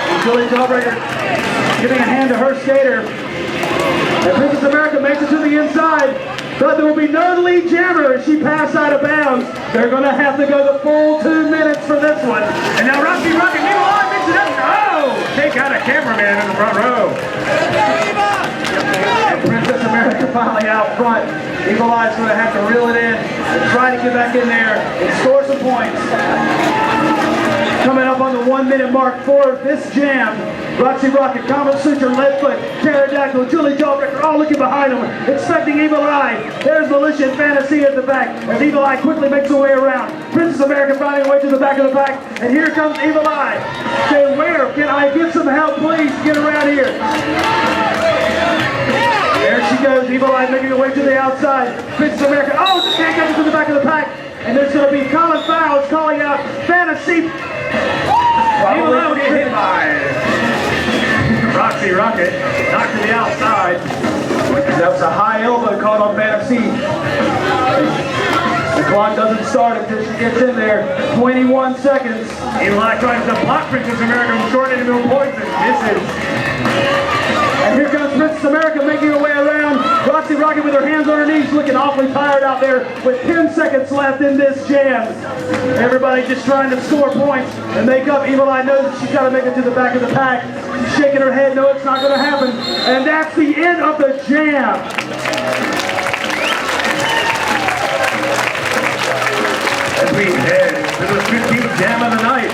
And Julie Jawbreaker giving a hand to her skater. And Princess America makes it to the inside. But there will be no lead jammer as she passed out of bounds. They're going to have to go the full 2 minutes for this one. And now Roxy Rocket, meanwhile, mix it up. Oh! Take out a cameraman in the front row. And Princess America finally out front. Evil Eye's going to have to reel it in and try to get back in there and score some points. Coming up on the 1-minute mark for this jam, Roxy Rocket, Kama Suture, Leadfoot, Pterodactyl, Julie Jawbreaker all looking behind them, expecting Evil Eye. There's Militia and Fantasy at the back as Evil Eye quickly makes her way around. Princess America finding her way to the back of the pack, and here comes Evil Eye. Saying, where can I get some help, please? Get around here. There she goes, Evil Eye making her way to the outside. Princess America, oh, just can't get to the back of the pack. And there's going to be Colin Fowles calling out Fantasy. Evil Eye will get hit by Roxy Rocket, knocked to the outside. That was a high elbow caught on Fantasy. The clock doesn't start until she gets in there. 21 seconds. Evil Eye tries to block Princess America from short into poison. Misses. And here comes Princess America making her way around. Roxy Rocket with her hands on her knees, looking awfully tired out there with 10 seconds left in this jam. Everybody just trying to score points and make up. Evil Eye knows that she's got to make it to the back of the pack. She's shaking her head, no, it's not going to happen. And that's the end of the jam. As we head to the 15th jam of the night.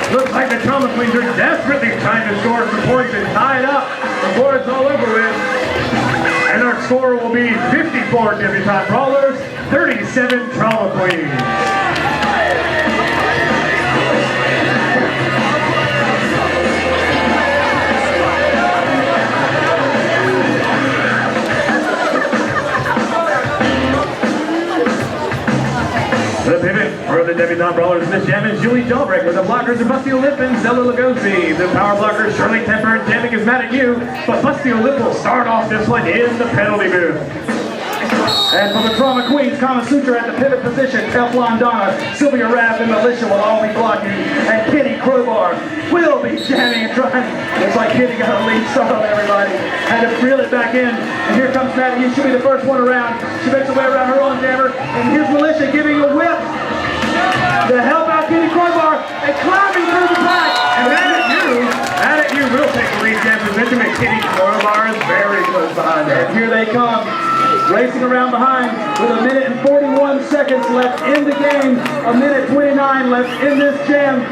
Looks like the Drama Queens are desperately trying to score some points and tie it up before it's all over with. And our score will be 54 Debutante Brawlers, 37 Drama Queens. The pivot for the Debutante Brawlers in this jam is Julie Jawbreaker. The blockers are Busty Olip and Zella Lugosi. The power blockers Shirley Temper and jamming is mad at you. But Busty Olip will start off this one in the penalty booth. And for the Trauma Queens, Kama Sutra at the pivot position, Teflon Donna, Sylvia Raff, and Militia will all be blocking. And Kitty Crowbar will be jamming and trying. Looks like Kitty got a lead start on everybody. Had to reel it back in. And here comes Maddie. She'll be the first one around. She makes her way around her own jammer. And here's Militia giving a whip to help out Kitty Crowbar and climbing through the pack. And that at you will take the lead jam position, and Kitty Crowbar is very close behind her. And here they come, racing around behind with 1 minute and 41 seconds left in the game. 1 minute 29 left in this jam.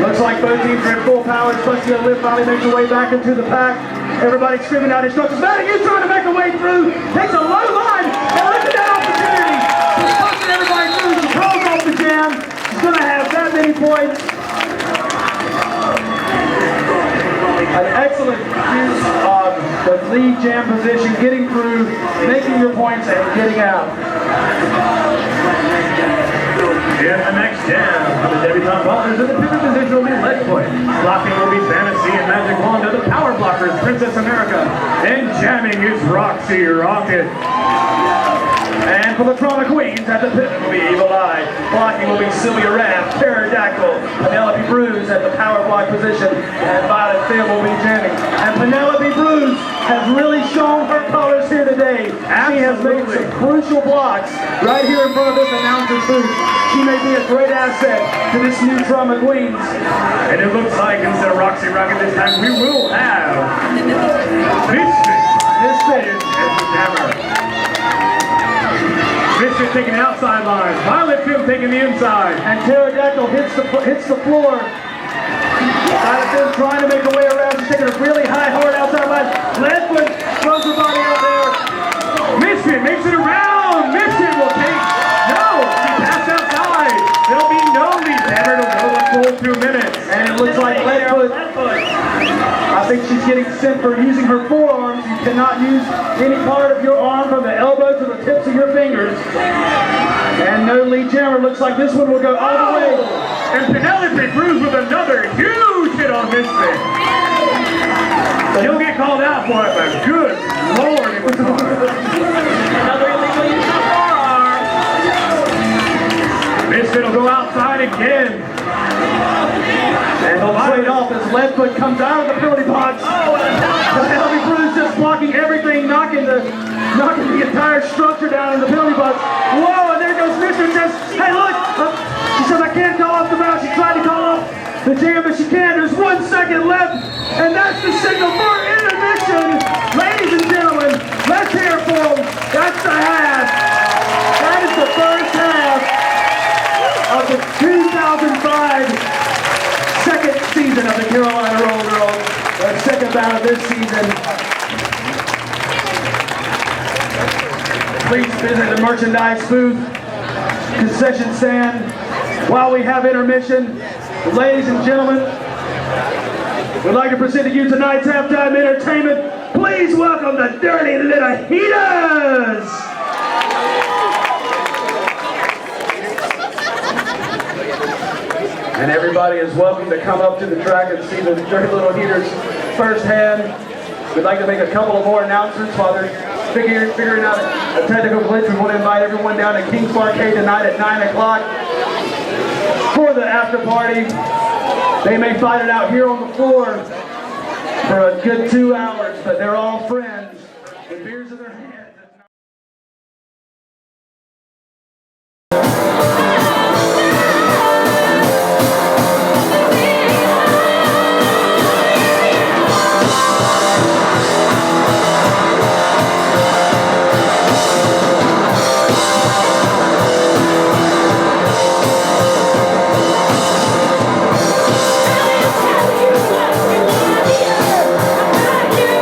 Looks like both teams are at full power. Especially Liv finally makes her way back into the pack. Everybody screaming out instructions. Maddie, you trying to make her way through. Takes a low line and looks at that opportunity. She's pushing everybody through. She pulls off the jam. She's going to have that many points. An excellent use of the lead jam position, getting through, making your points, and getting out. In the next jam, the debutante ballers in the pivot position will be Lead Foot. Blocking will be Fantasy and Magic Wanda. The power blockers, Princess America. And jamming is Roxy Rocket. And for the Trauma Queens, at the pivot will be Evil Eye. Blocking will be Sylvia Raff, Pterodactyl, Penelope Bruise at the power block position, and Violet Phil will be jamming. And Penelope Bruise has really shown her colors here today. She has made some crucial blocks right here in front of this announcer's booth. She may be a great asset to this new Trauma Queens. And it looks like instead of Roxy Rocket this time, we will have Misfit as the jammer. Misfit taking the outside lines. Violet Phil taking the inside. And Pterodactyl hits the floor. Violet Phil trying to make her way around. She's taking a really high, hard outside line. Leadfoot throws her body out there. Misfit makes it around. Misfit will take. No, she passed outside. There'll be no lead jammer to go the full 2 minutes. And it looks like Leadfoot. I think she's getting sent for using her forearms. You cannot use any part of your arm from the elbow to the tips of your fingers. And no lead jammer. Looks like this one will go all the way. And Penelope Bruise with another huge hit on Misfit. He'll get called out for it, but good Lord, it was hard. Another illegal use of forearm. Misfit will go outside again. And they'll trade off as Leadfoot comes out of the penalty box. Penelope Bruise just blocking everything, knocking the entire structure down in the penalty box. Whoa, and there goes Misfit just, hey look, she says I can't call off the bounce. She tried to call off the jam, but she can't. There's 1 second left, and that's the signal for intermission. Ladies and gentlemen, let's hear it for them. That's the half. That is the first half of the 2005 second season of the Carolina Rollergirls. The second bout of this season. Please visit the merchandise booth, concession stand, while we have intermission. Ladies and gentlemen, we'd like to present to you tonight's halftime entertainment. Please welcome the Dirty Little Heaters! And everybody is welcome to come up to the track and see the Dirty Little Heaters firsthand. We'd like to make a couple of more announcements while they're figuring out a technical glitch. We want to invite everyone down to King's Parquet tonight at 9 o'clock for the after party. They may fight it out here on the floor for a good 2 hours, but they're all friends with beers in their hands. Yeah.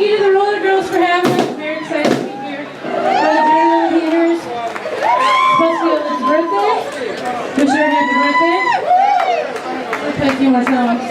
Thank you to the Roller Girls for having us. Very excited to be here. For the Carolina Theaters. Supposed to be Olive's birthday. Wish her a happy birthday. We'll play a few more songs.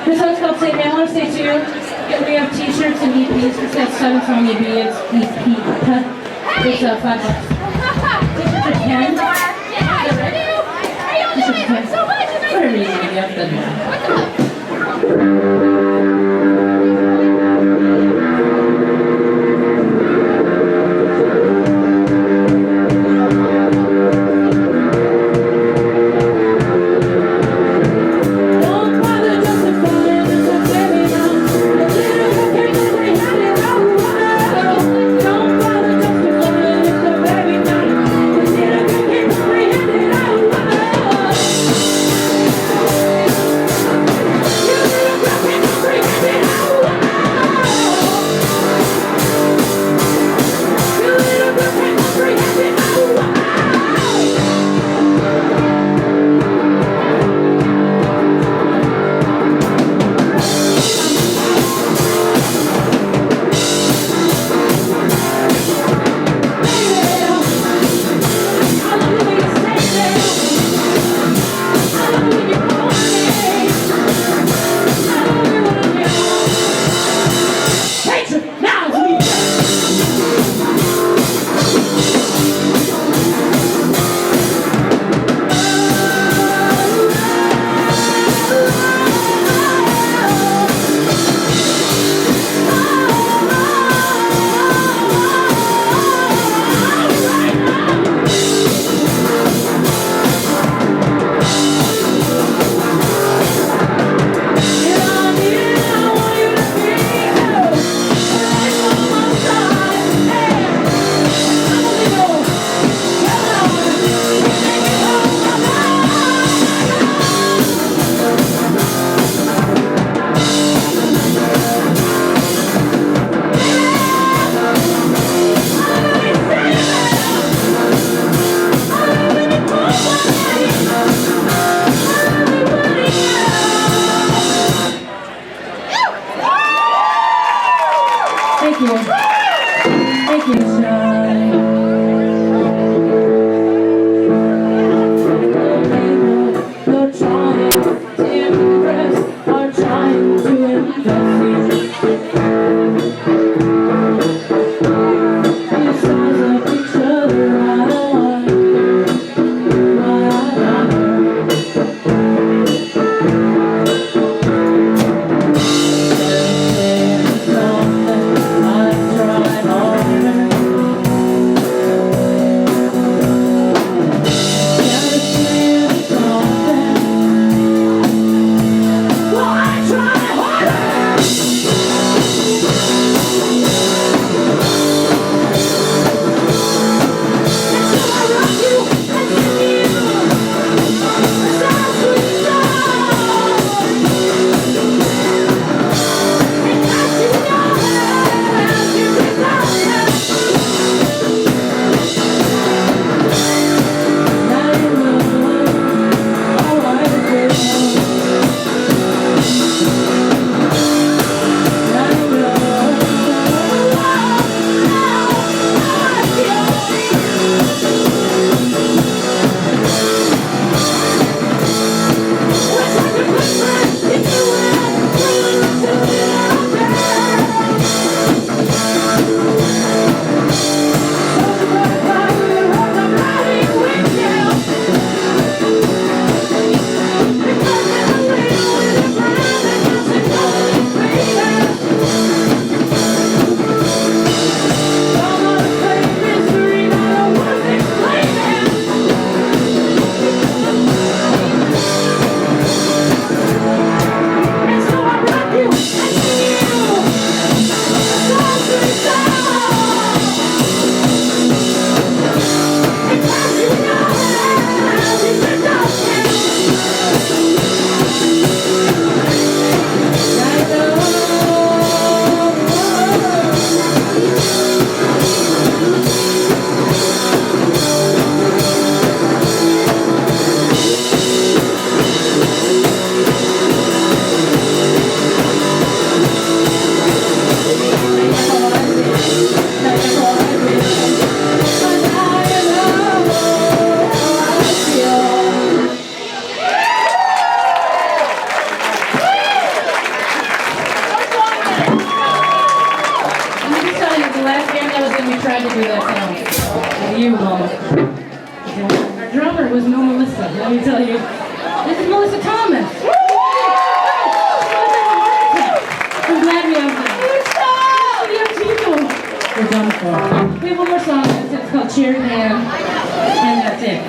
This song's called Say Man. I want to say too, we have t-shirts and EPs. It's that 7-song EP. It's EP. It's $5. T-shirts are 10. T-shirts are 10. Whatever you need, yeah, doesn't matter. We'll be right back. Our drummer was no Melissa, let me tell you. This is Melissa Thomas. I'm glad we have them. We have people. We're done for. We have one more song. It's called Cherry Man, and that's it.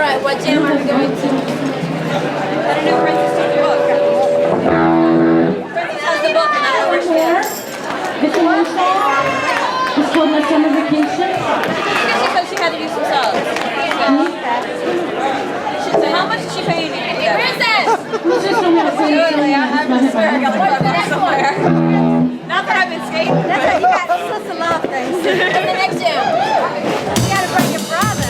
right, what jam are we going to? Got a new Princess has the book. Princess has the book and I don't know where she is. It's a new song. It's called My Summer Vacation. She said she had to do some subs. So how much is she paying you? Princess! It's just so much fun. Totally, I swear I got like $5 somewhere. Not that I've been skating. That's right, you got just a lot of things. What's the next jam? You gotta bring your brother.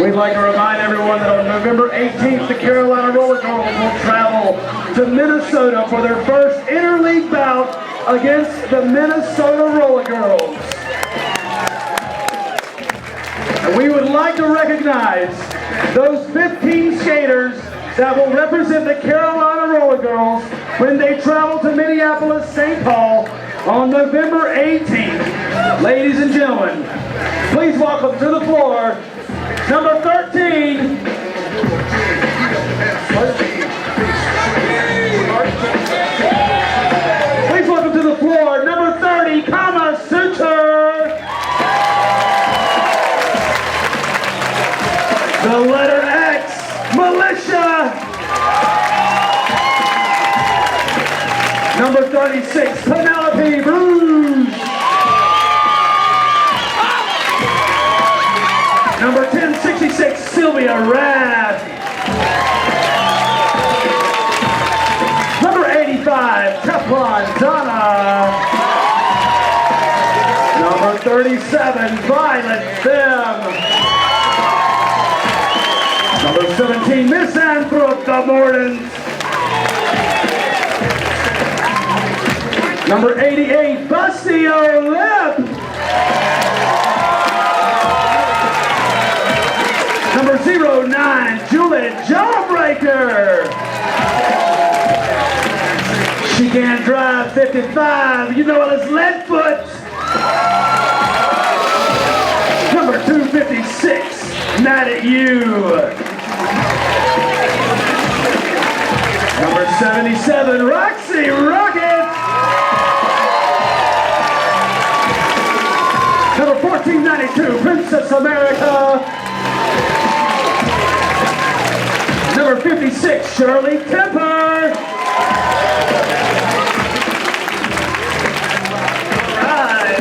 We'd like to remind everyone that on November 18th, the Carolina Rollergirls will travel to Minnesota for their first interleague bout against the Minnesota Rollergirls. And we would like to recognize those 15 skaters that will represent the Carolina Rollergirls when they travel to Minneapolis, St. Paul on November 18th. Ladies and gentlemen, please welcome to the floor number 13. Please welcome to the floor number 30, Kama Sutra. The letter X, Militia. Number 36, Penelope Bruges. Number 1066, Sylvia Rath. Number 85, Teflon Donna. Number 37, Violet Fem. Number 17, Miss Anthrop the Mordens. Number 88, Bastio Lip. Number 09, Juliet Jawbreaker. She can drive 55, you know it as Leadfoot. Number 256, Mad at You. Number 77, Roxy Rocket. Number 1492, Princess America. Number 56, Shirley Kemper.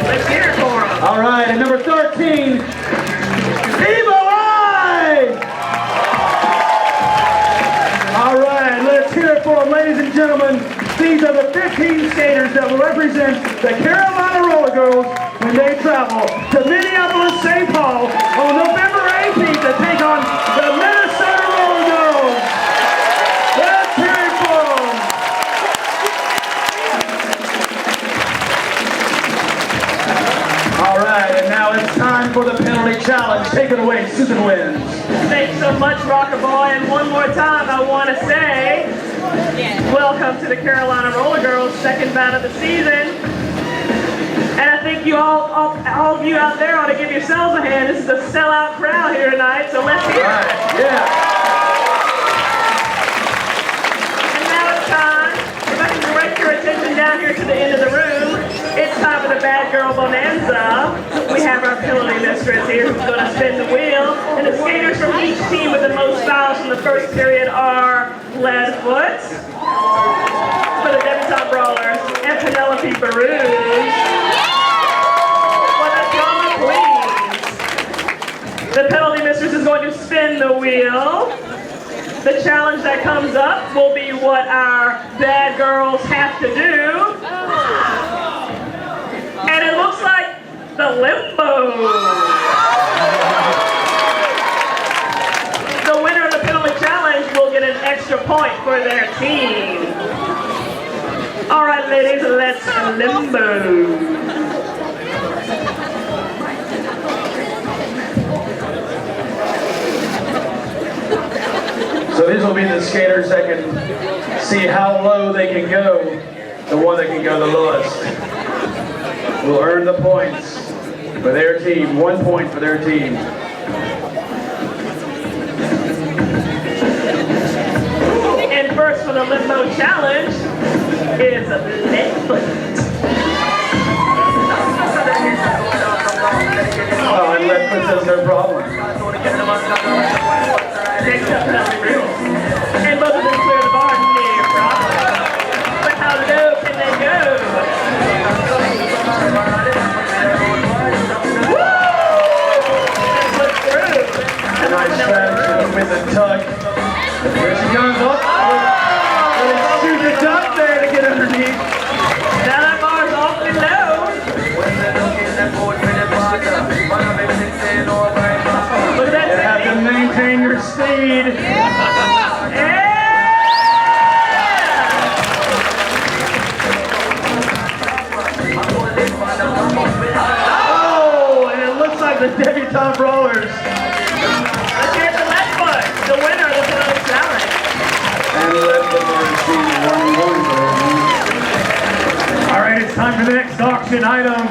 Let's hear it for him. All right, and number 13, Eva Eye. All right, let's hear it for them, ladies and gentlemen. These are the 15 skaters that will represent the Carolina Rollergirls when they travel to Minneapolis, St. Paul on November 18th to take on the Minnesota Rollergirls. Let's hear it for them. All right, and now it's time for the penalty challenge. Take it away, Susan Wins. Thanks so much, Rocker Boy. And one more time, I want to say, welcome to the Carolina Rollergirls' second bout of the season. And I think you all of you out there ought to give yourselves a hand. This is a sellout crowd here tonight, so let's hear it. All right, yeah. And now it's time, if I can direct your attention down here to the end of the room, it's time for the Bad Girl Bonanza. We have our penalty mistress here who's going to spin the wheel. And the skaters from each team with the most fouls from the first period are Leadfoot for the Debutante Brawlers and Penelope Baruz for the Drama Queens. The penalty mistress is going to spin the wheel. The challenge that comes up will be what our bad girls have to do. And it looks like the limbo. The winner of the penalty challenge will get an extra point for their team. All right, ladies, let's limbo. So these will be the skaters that can see how low they can go. The one that can go the lowest will earn the points for their team. 1 point for their team. And first for the limbo challenge is Leadfoot. Oh, and Leadfoot says no problem. Next up, Penelope Baruz. And both of them clear the bar, no problem. But how low can they go? Nice strategy with the tug. Here she goes up. Shoot it up there to get underneath. Now that bar's awfully low. Look at that. You have to maintain your speed. Oh, and it looks like the Debutante Brawlers. Let's hear it for Leadfoot, the winner of the penalty challenge. And Leadfoot will receive 1-1. All right, it's time for the next auction item.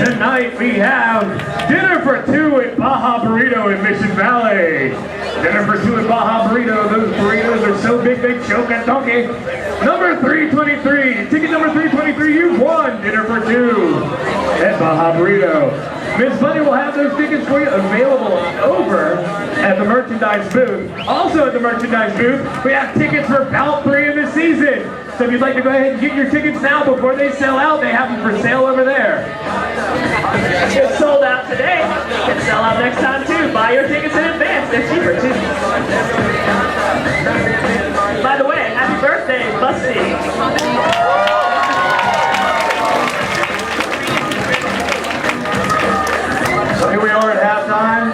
Tonight we have dinner for two at Baja Burrito in Mission Valley. Dinner for two at Baja Burrito. Those burritos are so big they choke a donkey. Number 323, ticket number 323, you've won dinner for two at Baja Burrito. Miss Bunny will have those tickets for you available over at the merchandise booth. Also at the merchandise booth, we have tickets for Bout 3 in the season. So if you'd like to go ahead and get your tickets now before they sell out, they have them for sale over there. It's sold out today. Can sell out next time too. Buy your tickets in advance. They're cheaper too. By the way, happy birthday, Busty. So here we are at halftime,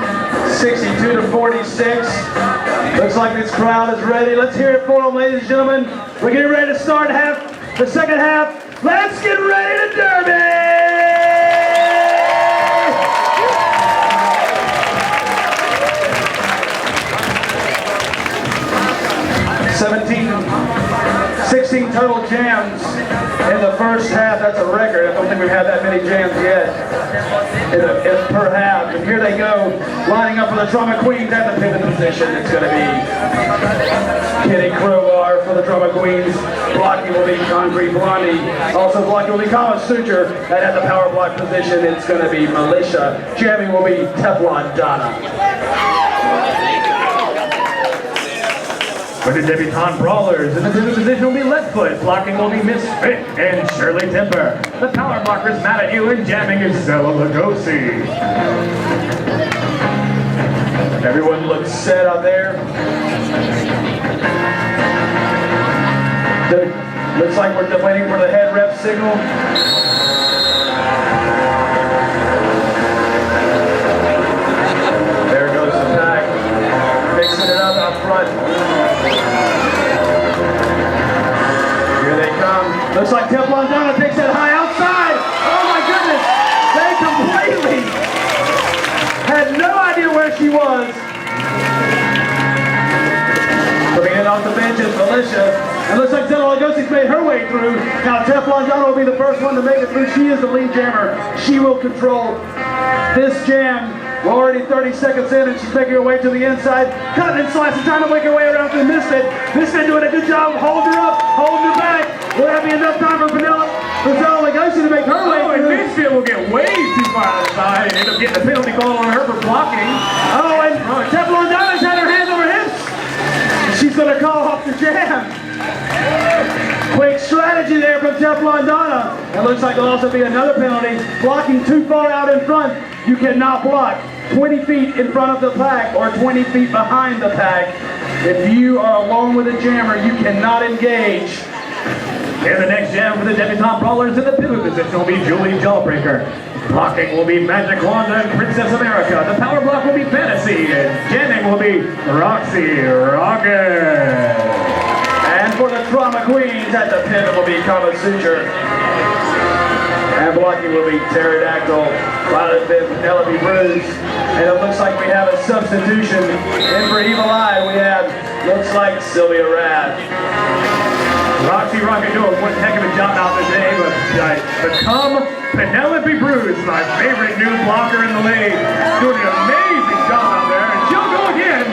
62-46. Looks like this crowd is ready. Let's hear it for them, ladies and gentlemen. We're getting ready to start the second half. Let's get ready to derby! 16 total jams in the first half. That's a record. I don't think we've had that many jams yet per half. And here they go, lining up for for the Drama Queens at the pivot position, it's going to be Kenny Crowbar for the Drama Queens. Blocking will be Concrete Blondie. Also blocking will be Kama Suture. And at the power block position, it's going to be Militia. Jamming will be Teflon Donna. For the debutante brawlers, in the pivot position will be Leadfoot. Blocking will be Miss Fit and Shirley Temper. The power blockers mad at you and jamming is Zella Lugosi. Everyone looks set out there. Looks like we're waiting for the head ref signal. There goes the pack. Mixing it up out front. Here they come. Looks like Teflon Donna takes that high outside. Oh my goodness. They completely had no idea where she was. Coming in off the bench is Militia. It looks like Zella Lugosi's made her way through. Now Teflon Donna will be the first one to make it through. She is the lead jammer. She will control this jam. We're already 30 seconds in and she's making her way to the inside. Cutting and slicing, trying to make her way around to Misfit. Misfit doing a good job of holding her up, holding her back. Will that be enough time for Zella Lugosi to make her way through? And Misfit will get way too far outside and end up getting a penalty call on her for blocking. Oh, and Teflon Donna's had her hands over hips. She's going to call off the jam. Quick strategy there from Teflon Donna. It looks like there'll also be another penalty. Blocking too far out in front. You cannot block 20 feet in front of the pack or 20 feet behind the pack. If you are alone with a jammer, you cannot engage. And the next jam for the debutante brawlers in the pivot position will be Julie Jawbreaker. Blocking will be Magic Wanda and Princess America. The power block will be Fantasy. And jamming will be Roxy Rocket. And for the Drama Queens at the pivot will be Kama Suture. And blocking will be Pterodactyl, Violet Fifth, Penelope Bruce. And it looks like we have a substitution. In for Evil Eye, we have, looks like Sylvia Rath. Roxy Rocket doing one heck of a job out today, but become Penelope Bruce, my favorite new blocker in the league. Doing an amazing job out there, and she'll go again.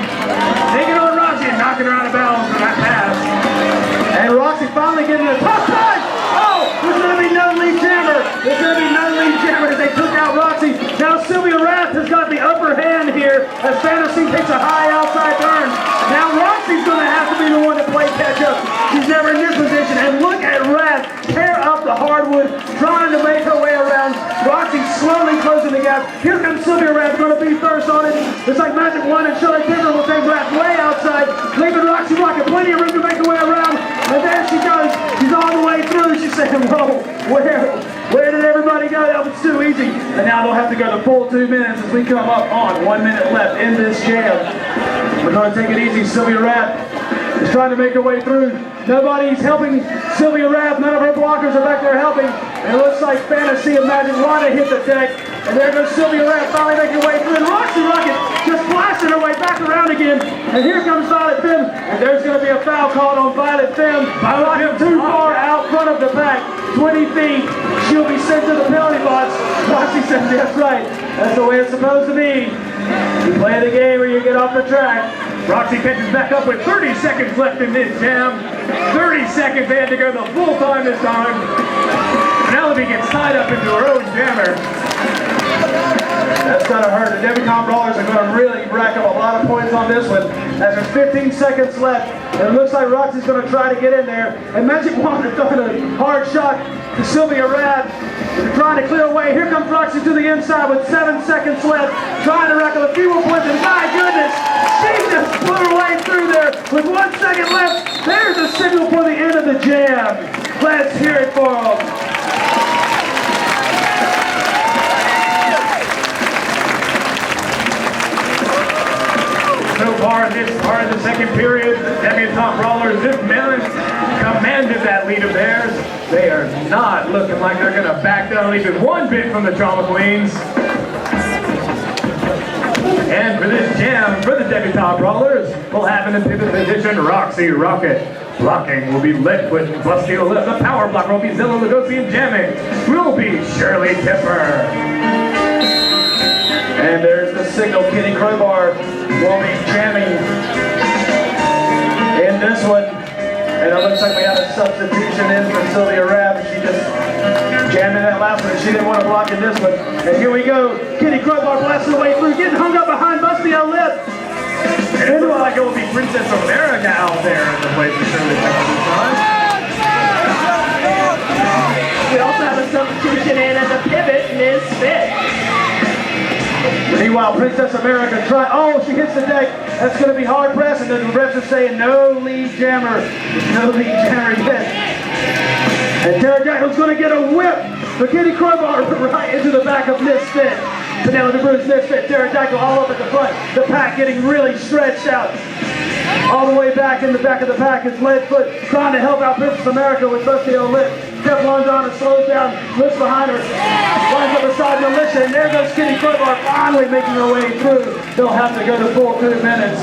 Taking on Roxy and knocking her out of bounds for that pass. And Roxy finally getting a tough time. Oh, there's going to be no lead jammer. There's going to be no lead jammer as they took out Roxy. Now Sylvia Rath has got the upper hand here as Fantasy takes a high outside turn. Now Roxy's going to have to be the one to play catch up. She's never in this position. And look at Rath tear up the hardwood, trying to make her way around. Roxy slowly closing the gap. Here comes Sylvia Rath, going to be first on it. It's like Magic Wand and Shirley Timber will take Rath way outside, leaving Roxy Rocket plenty of room to make her way around. And there she goes. She's all the way through. She's saying, whoa, where did everybody go? That was too easy. And now they'll have to go the full 2 minutes as we come up on 1 minute left in this jam. We're going to take it easy. Sylvia Rath is trying to make her way through. Nobody's helping Sylvia Rath. None of her blockers are back there helping. And it looks like Fantasy and Magic Wanda hit the deck. And there goes Sylvia Rath finally making her way through. And Roxy Rocket just blasting her way back around again. And here comes Violet Femme. And there's going to be a foul called on Violet Femme. Violet too far out front of the pack. 20 feet. She'll be sent to the penalty box. Roxy says, that's right. That's the way it's supposed to be. You play the game or you get off the track. Roxy catches back up with 30 seconds left in this jam. 30 seconds, they had to go the full time this time. Penelope gets tied up into her own jammer. That's going to hurt. The debutante brawlers are going to really rack up a lot of points on this one. As there's 15 seconds left, and it looks like Roxy's going to try to get in there. And Magic Wand is throwing a hard shot to Sylvia Rath. They're trying to clear away. Here comes Roxy to the inside with 7 seconds left. Trying to rack up a few more points. And my goodness, she just put her way through there with 1 second left. There's a signal for the end of the jam. Let's hear it for them. So far in this part of the second period, the debutante brawlers have commanded that lead of theirs. They are not looking like they're going to back down even one bit from the Drama Queens. And for this jam, for the debutante brawlers, we'll have in the pivot position Roxy Rocket. Blocking will be Leadfoot and Busty to left. The power block will be Zella Lugosi, and jamming will be Shirley Tipper. And there's the the signal. Kitty Crowbar will be jamming in this one. And it looks like we have a substitution in for Sylvia Rabb. She just jammed in that last one. She didn't want to block in this one. And here we go. Kitty Crowbar blasting her way through, getting hung up behind Busty Lip. It looks like it will be Princess America out there in the place for Shirley Temple this time. We also have a substitution in at the pivot, Ms. Fit. Meanwhile, Princess America she hits the deck. That's going to be hard press, and the refs are saying no lead jammer. No lead jammer yet. And Pterodactyl's going to get a whip for Kitty Crowbar right into the back of Misfit. Penelope Bruce, Misfit, Pterodactyl all up at the front. The pack getting really stretched out. All the way back in the back of the pack is Leadfoot trying to help out Princess America with Busty Lip. Teflon's on and slows down, lifts behind her, lines up beside Militia, and there goes Kitty Crowbar finally making her way through. They'll have to go to full 2 minutes.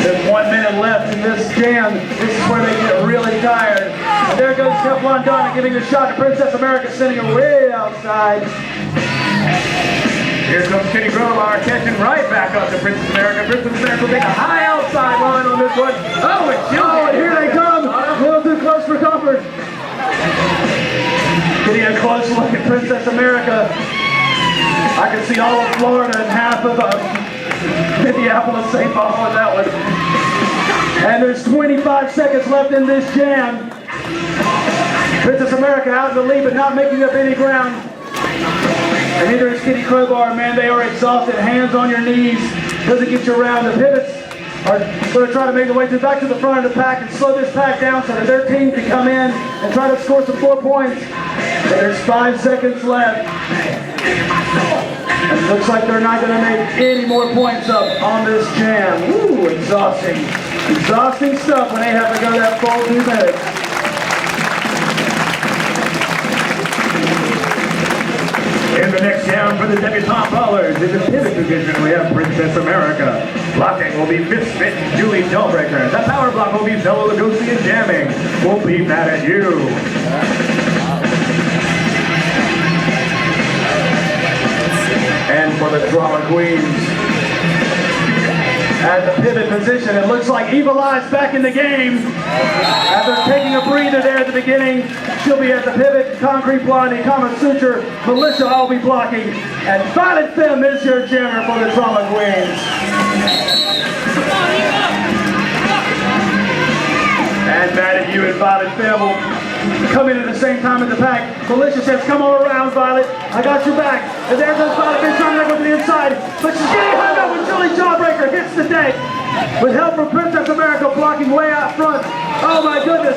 There's 1 minute left in this jam. This is where they get really tired. And there goes Teflon Donna giving the shot to Princess America, sending her way outside. Here comes Kitty Crowbar catching right back up to Princess America. Princess America will take a high outside line on this one. Oh, and here they come. A little too close for comfort. Getting a close look at Princess America. I can see all of Florida and half of Minneapolis, St. Paul on that one. And there's 25 seconds left in this jam. Princess America out in the lead, but not making up any ground. And neither is Kitty Crowbar, man. They are exhausted. Hands on your knees. Doesn't get you around. The pivots are going to try to make their way back to the front of the pack and slow this pack down so that their team can come in and try to score some 4 points. There's 5 seconds left. And it looks like they're not going to make any more points up on this jam. Ooh, exhausting. Exhausting stuff when they have to go that full 2 minutes. In the next jam for the debutante ballers, in the pivot position, we have Princess America. Blocking will be Misfit and Julie Dahlbreaker. The power block will be Bella Lugosi and jamming. We'll be mad at you. And for the drama queens, at the pivot position, it looks like Evil Eye's back in the game. After taking a breather there at the beginning, she'll be at the pivot. Concrete Blondie, Kama Suture, Militia all be blocking. And Violet Femme is your jammer for the drama queens. And Mad at You and Violet Femme will come in at the same time in the pack. Militia says, come on around, Violet. I got your back. And there goes Violet Femme trying to go to the inside. But she's getting hung up when Julie Jawbreaker hits the deck. With help from Princess America blocking way out front. Oh my goodness.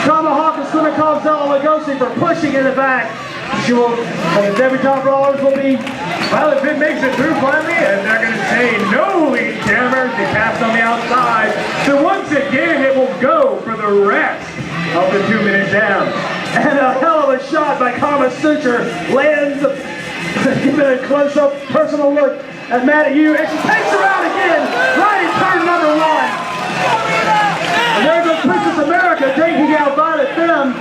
Tomahawk is going to call Bella Lugosi for pushing in the back. She will, and the debutante brawlers will be. Violet Femme makes it through finally, and they're going to say no lead jammer. She taps on the outside. So once again, it will go for the rest of the 2 minute jam. And a hell of a shot by Kama Suture lands, give it a close-up personal look at Mad at You, and she takes her out again, right in turn number 1. And there goes Princess America taking out Violet Femme,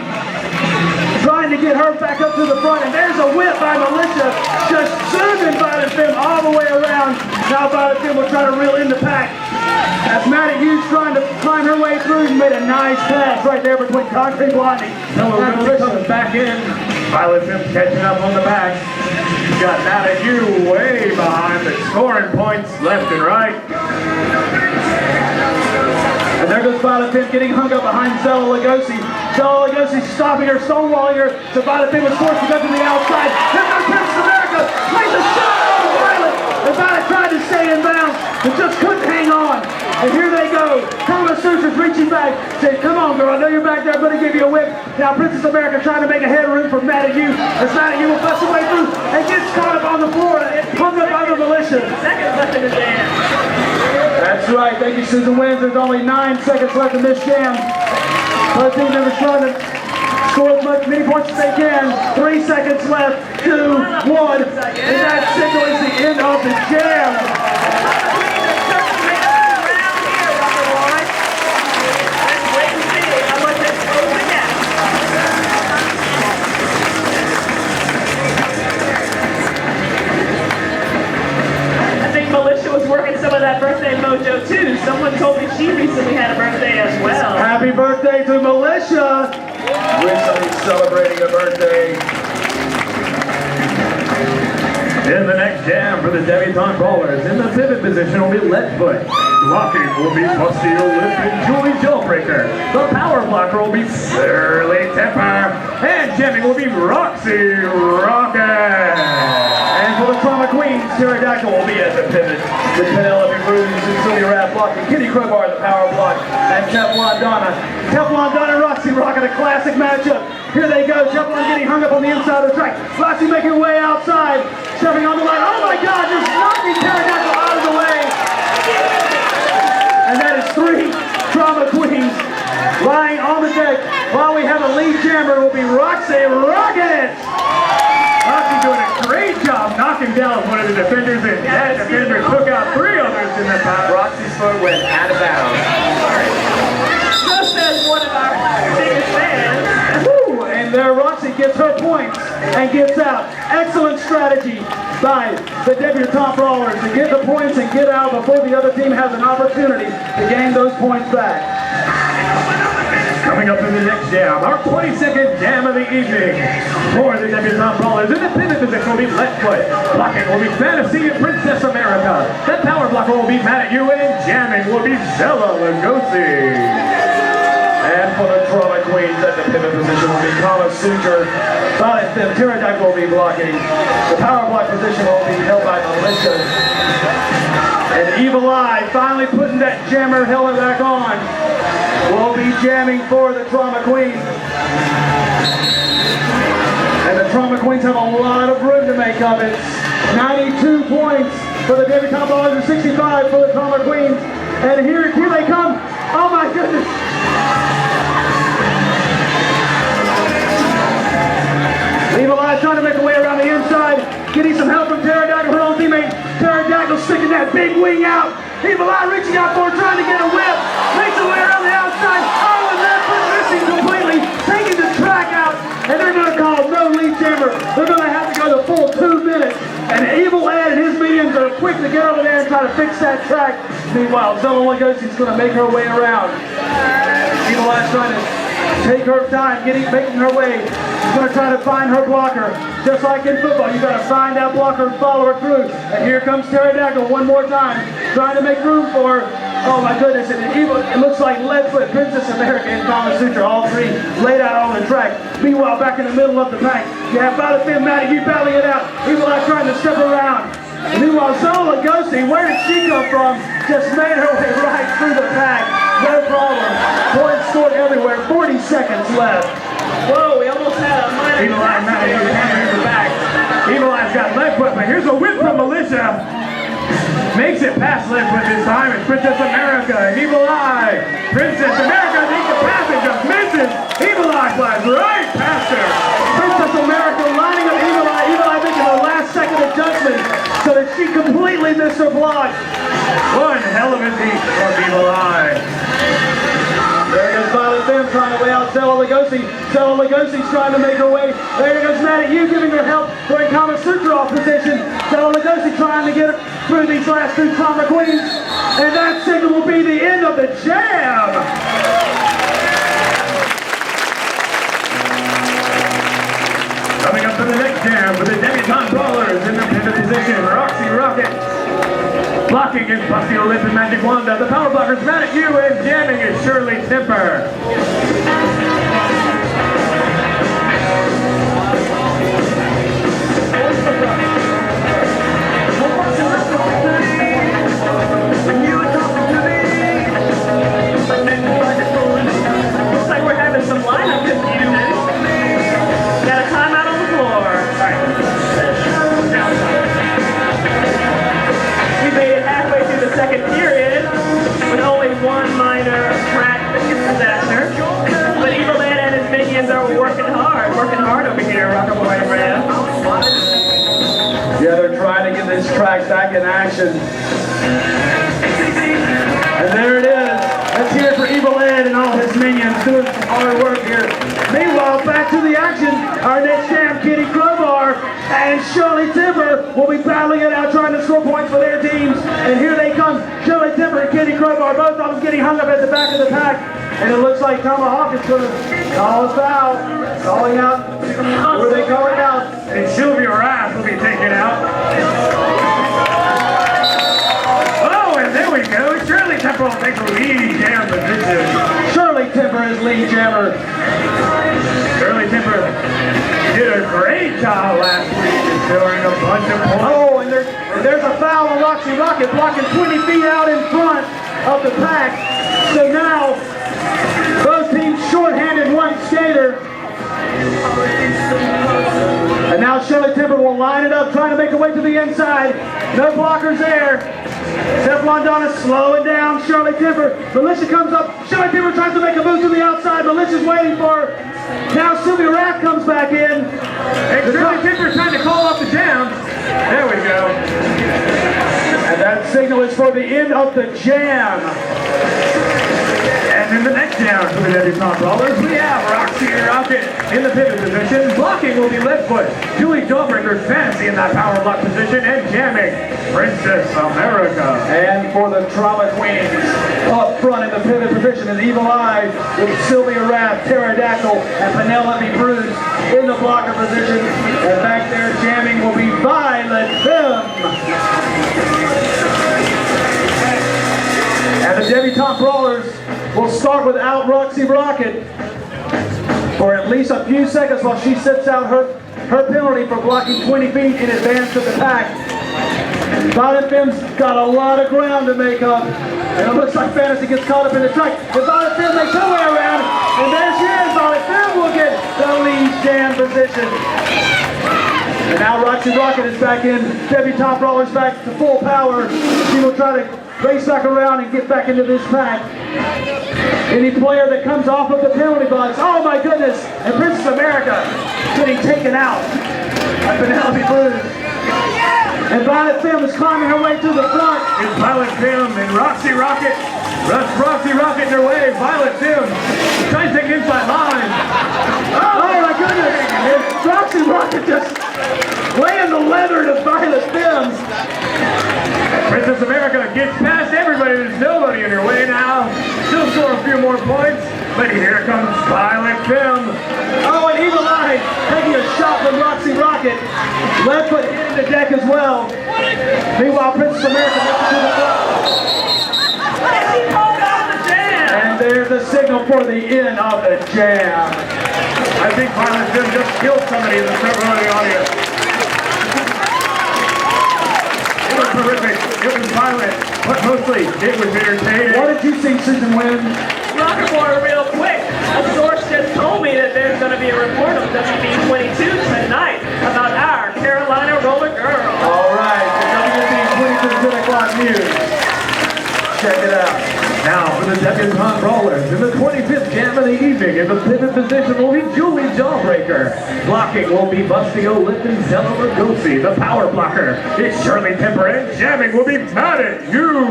trying to get her back up to the front, and there's a whip by Militia, just zooming Violet Femme all the way around. Now Violet Femme will try to reel in the pack. As Mad at You's trying to climb her way through, she made a nice pass right there between Concrete Blondie Bella Lugosi comes back in. Violet Femme catching up on the back. She's got Mad at You way behind, but scoring points left and right. And there goes Violet Femme getting hung up behind Bella Lugosi. Bella Lugosi stopping her, stonewalling her, so Violet Femme was forced to go to the outside. Here comes Princess America, lays a shot on Violet, and Violet tried to stay in bounds, but just couldn't hang on. And here they go. Kama Suture's reaching back, saying, come on girl, I know you're back there, I'm going to give you a whip. Now Princess America trying to make a headroom for Mad at You, as Mad at You will bust her way through and gets caught up on the floor and hung up by the Militia. Seconds left in the jam. That's right, thank you Susan Wins. There's only 9 seconds left in this jam. Both teams are trying to score as many points as they can. 3 seconds left, 2, 1, and that signals the end of the jam. debutante brawlers. In the pivot position will be Leadfoot. Blocking will be Busty Lip and Julie Jailbreaker. The power blocker will be Surly Temper. And jamming will be Roxy Rocket. And for the Trauma Queens, Pterodactyl will be at the pivot. With Penelope Cruz and Sylvia Rapp blocking, Kitty Crowbar the power block, and Teflon Donna. Teflon Donna and Roxy Rocket, a classic matchup. Here they go, Teflon getting hung up on the inside of the track. Roxy making her way outside, stepping on the line. Oh my God, just knocking Pterodactyl out of the way. And that is 3 Trauma Queens lying on the deck. While we have a lead jammer, will be Roxy Rocket. Roxy doing a great job knocking down one of the defenders, and that defender took out 3 others in that battle. Roxy's foot went out of bounds. Just as one of our biggest fans. Woo! And there Roxy gets her points and gets out. Excellent strategy by the debutante brawlers to get the points and get out before the other team has an opportunity to gain those points back. Coming up in the next jam, our 22nd jam of the evening. For the debutante brawlers, in the pivot position will be Leadfoot. Blocking will be Fantasy and Princess America. The power blocker will be Mad at You, and jamming will be Zella Lugosi. And for the Trauma Queens at the pivot position will be Kama Suture. The Pterodactyl will be blocking. The power block position will be held by Militia. And Evil Eye finally putting that jammer helmet back on. Will be jamming for the Trauma Queens. And the Trauma Queens have a lot of room to make of it. 92 points for the debutante brawlers and 65 for the Trauma Queens. And here they come. Oh my goodness. Evil Eye trying to make a way around the inside, getting some help from Pterodactyl, her own teammate. Pterodactyl sticking that big wing out. Evil Eye reaching out for her, trying to get a whip. Makes her way around the outside. Oh, and that foot missing completely, taking the track out. And they're going to call no lead jammer. They're going to have to go the full 2 minutes. And Evil Ed and his minions are quick to get over there and try to fix that track. Meanwhile, Zella Lugosi's going to make her way around. Evil Eye's trying to take her time, making her way. She's going to try to find her blocker. Just like in football, you got to find that blocker and follow her through. And here comes Pterodactyl one more time, trying to make room for her. Oh my goodness, and it looks like Leadfoot, Princess America, and Kama Suture, all 3 laid out on the track. Meanwhile, back in the middle of the pack, you have Battlefield Maddie, you battling it out. Evil Eye trying to step around. Meanwhile, Zella Lugosi, where did she come from? Just made her way right through the pack. No problem. Points scored everywhere. 40 seconds left. Whoa, we almost had a minor. Evil Eye Mad at You hammering the back. Evil Eye's got Leadfoot, but here's a whip from Militia. Makes it past Leadfoot this time. It's Princess America and Evil Eye. Princess America takes the passage, just misses. Evil Eye flies right past her. Princess America lining up Evil Eye. Evil Eye making a last-second adjustment so that she completely missed her block. One hell of a beat from Evil Eye. There goes Violet Femme trying to weigh out Zella Lugosi. Zella Lugosi's trying to make her way. There goes Mad at You giving her help, throwing Kama Suture off position. Zella Lugosi trying to get her through these last 2 Trauma Queens. And that signal will be the end of the jam. Coming up to the next jam for the debutante brawlers in the pivot position, Roxy Rocket. Blocking is Busty Lip and Magic Wanda. The power blockers Mad at You, and jamming is Surly Temper. Looks like we're having some lineup confusion. Got a timeout on the floor. We made it halfway through the second period with only 1 minor track disaster. But Evil Ed and his minions are working hard over here, Rock'n'Boy and Ram. Yeah, they're trying to get this track back in action. And there it is. Let's hear it for Evil Ed and all his minions doing some hard work here. Meanwhile, back to the action. Our next jam, Kitty Crowbar and Shirley Timber will be battling it out, trying to score points for their teams. And here they come, Shirley Timber and Kitty Crowbar, both of them getting hung up at the back of the pack. And it looks like Tomahawk is going to call a foul. Calling out. Who are they calling out? And Sylvia Rapp will be taken out. his lead jammer. Shirley Temper did a great job last week in scoring a bunch of points. Oh, and there's a foul on Roxy Rocket, blocking 20 feet out in front of the pack. So now, both teams short-handed one skater. And now Shirley Temper will line it up, trying to make her way to the inside. No blockers there. Teflon Donna slowing down Shirley Temper. Militia comes up. Shirley Temper tries to make a move to the outside. Militia's waiting for her. Now Sylvia Rath comes back in. And Shirley Temper trying to call off the jam. There we go. And that signal is for the end of the jam. And in the next jam for the debutante brawlers, we have Roxy Rocket in the pivot position. Blocking will be left foot. Julie Jawbreaker's fancy in that power block position, and jamming Princess America. And for the Trauma Queens, up front in the pivot position, an Evil Eye with Sylvia Rath, Pterodactyl, and Penelope Bruce in the blocker position. And back there jamming will be Violet Kim. And the debutante brawlers will start without Roxy Rocket for at least a few seconds while she sits out her penalty for blocking 20 feet in advance of the pack. Violet Fem's got a lot of ground to make up, and it looks like Fantasy gets caught up in the track. And Violet Fem makes her way around, and there she is. Violet Fem will get the lead jam position. And now Roxy Rocket is back in. Debutante brawlers back to full power. She will try to race back around and get back into this pack. Any player that comes off of the penalty box, oh my goodness, and Princess America getting taken out by Penelope Bruce. And Violet Fem is climbing her way to the front. It's Violet Fem and Roxy Rocket. Roxy Rocket in her way. Violet Fem trying to take inside line. Oh my goodness, and Roxy Rocket just laying the leather to Violet Fem. Princess America gets past everybody. There's nobody in her way now. She'll score a few more points, but here comes Violet Fem. Oh, and Evil Eye taking a shot from Roxy Rocket. Left foot hitting the deck as well. Meanwhile, Princess America makes it to the front. And she called out the jam. And there's the signal for the end of the jam. I think Violet Fem just killed somebody in the front row of the audience. It was terrific. It was violent, but mostly it was entertaining. What did you see, Susan Wynn? Rocket Boy, real quick. A source just told me that there's going to be a report on WB22 tonight about our Carolina Rollergirls. All right, the WB 10 o'clock news. Check it out. Now for the debutante brawlers in the 25th jam of the evening. In the pivot position will be Julie Jawbreaker. Blocking will be Bustio Lipton Zella Lugosi. The power blocker is Shirley Temper, and jamming will be Mad at You.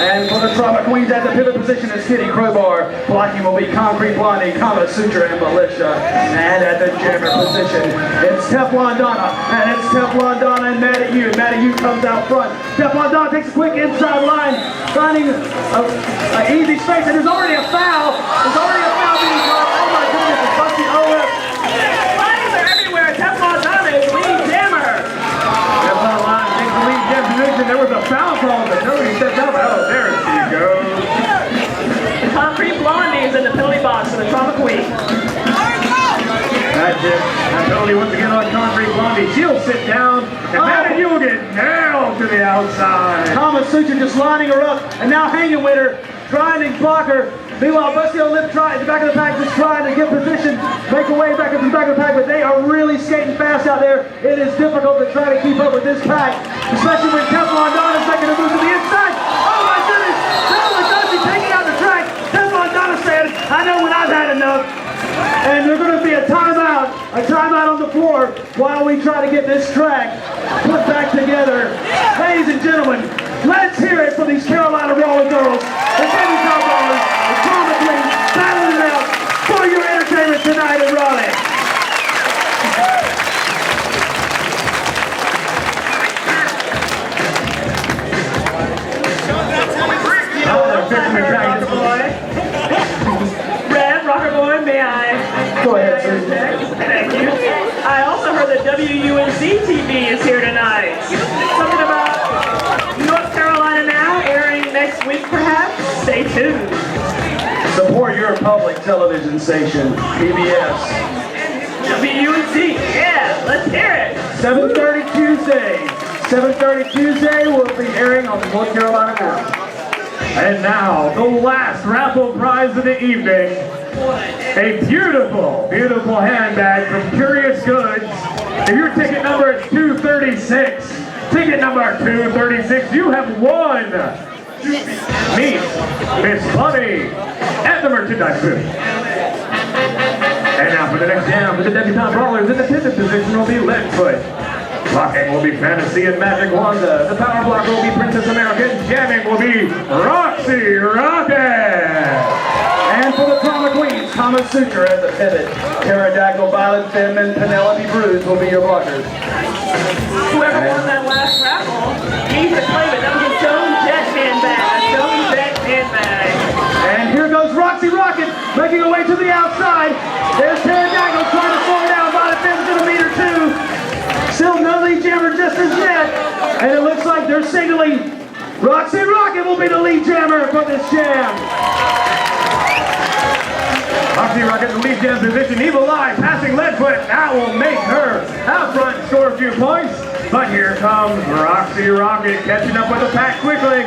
And for the Trauma Queens at the pivot position is Kitty Crowbar. Blocking will be Concrete Blondie, Kama Sutra, and Militia. And at the jammer position, it's Teflon Donna. And it's Teflon Donna and Mad at You. Mad at You comes out front. Teflon Donna takes a quick inside line, finding an easy space, and there's already a foul. There's already a foul being called. Oh my goodness, it's Busty OF. Flags are everywhere. Teflon Donna is lead jammer. Teflon line takes the lead jam position. There was a foul call, but nobody stepped up. Oh, there she goes. Concrete Blondie is in the penalty box for the Trauma Queen. That's it. That penalty once again on Concrete Blondie. She'll sit down, and Mad at You will get nailed to the outside. Kama Sutra just lining her up, and now hanging with her, trying to block her. Meanwhile, Bustio Lip at the back of the pack just trying to get position, make her way back up to the back of the pack, but they are really skating fast out there. It is difficult to try to keep up with this pack, especially when Teflon Donna's making a move to the inside. Oh my goodness! Teflon Donna's taking out the track. Teflon Donna said, I know when I've had enough. And there's going to be a timeout on the floor while we try to get this track put back together. Ladies and gentlemen, let's hear it for these Carolina Rollergirls, the debutante brawlers, the Trauma Queens, battling it out for your entertainment tonight in Raleigh. Red, Rocker Boy, may I? Go ahead, sir. Thank you. I also heard that WUNC TV is here tonight. Something about North Carolina Now airing next week, perhaps? Stay tuned. Support your public. public television station, PBS. WUNC, yeah, let's hear it. 7:30 Tuesday. 7:30 Tuesday will be airing on North Carolina Now. And now, the last raffle prize of the evening. A beautiful, beautiful handbag from Curious Goods. If your ticket number is 236, ticket number 236, you have won. Meet Miss Bunny at the merchandise booth. And now for the next jam, for the debutante brawlers in the pivot position will be Leadfoot. Blocking will be Fantasy and Magic Wanda. The power blocker will be Princess America. And jamming will be Roxy Rocket. And for the Trauma Queens, Kama Sutra at the pivot. Pterodactyl, Violet Femme, and Penelope Bruce will be your blockers. Whoever won that last raffle needs to claim it. That was a Stone Jet handbag. A Stone Jet handbag. And here goes Roxy Rocket, making her way to the outside. There's Pterodactyl trying to slow her down. Violet Femme's going to beat her too. Still no lead jammer just as yet. And it looks like they're signaling Roxy Rocket will be the lead jammer for this jam. Roxy Rocket in the lead jam position. Evil Eye passing Leadfoot. That will make her out front and score a few points. But here comes Roxy Rocket catching up with the pack quickly.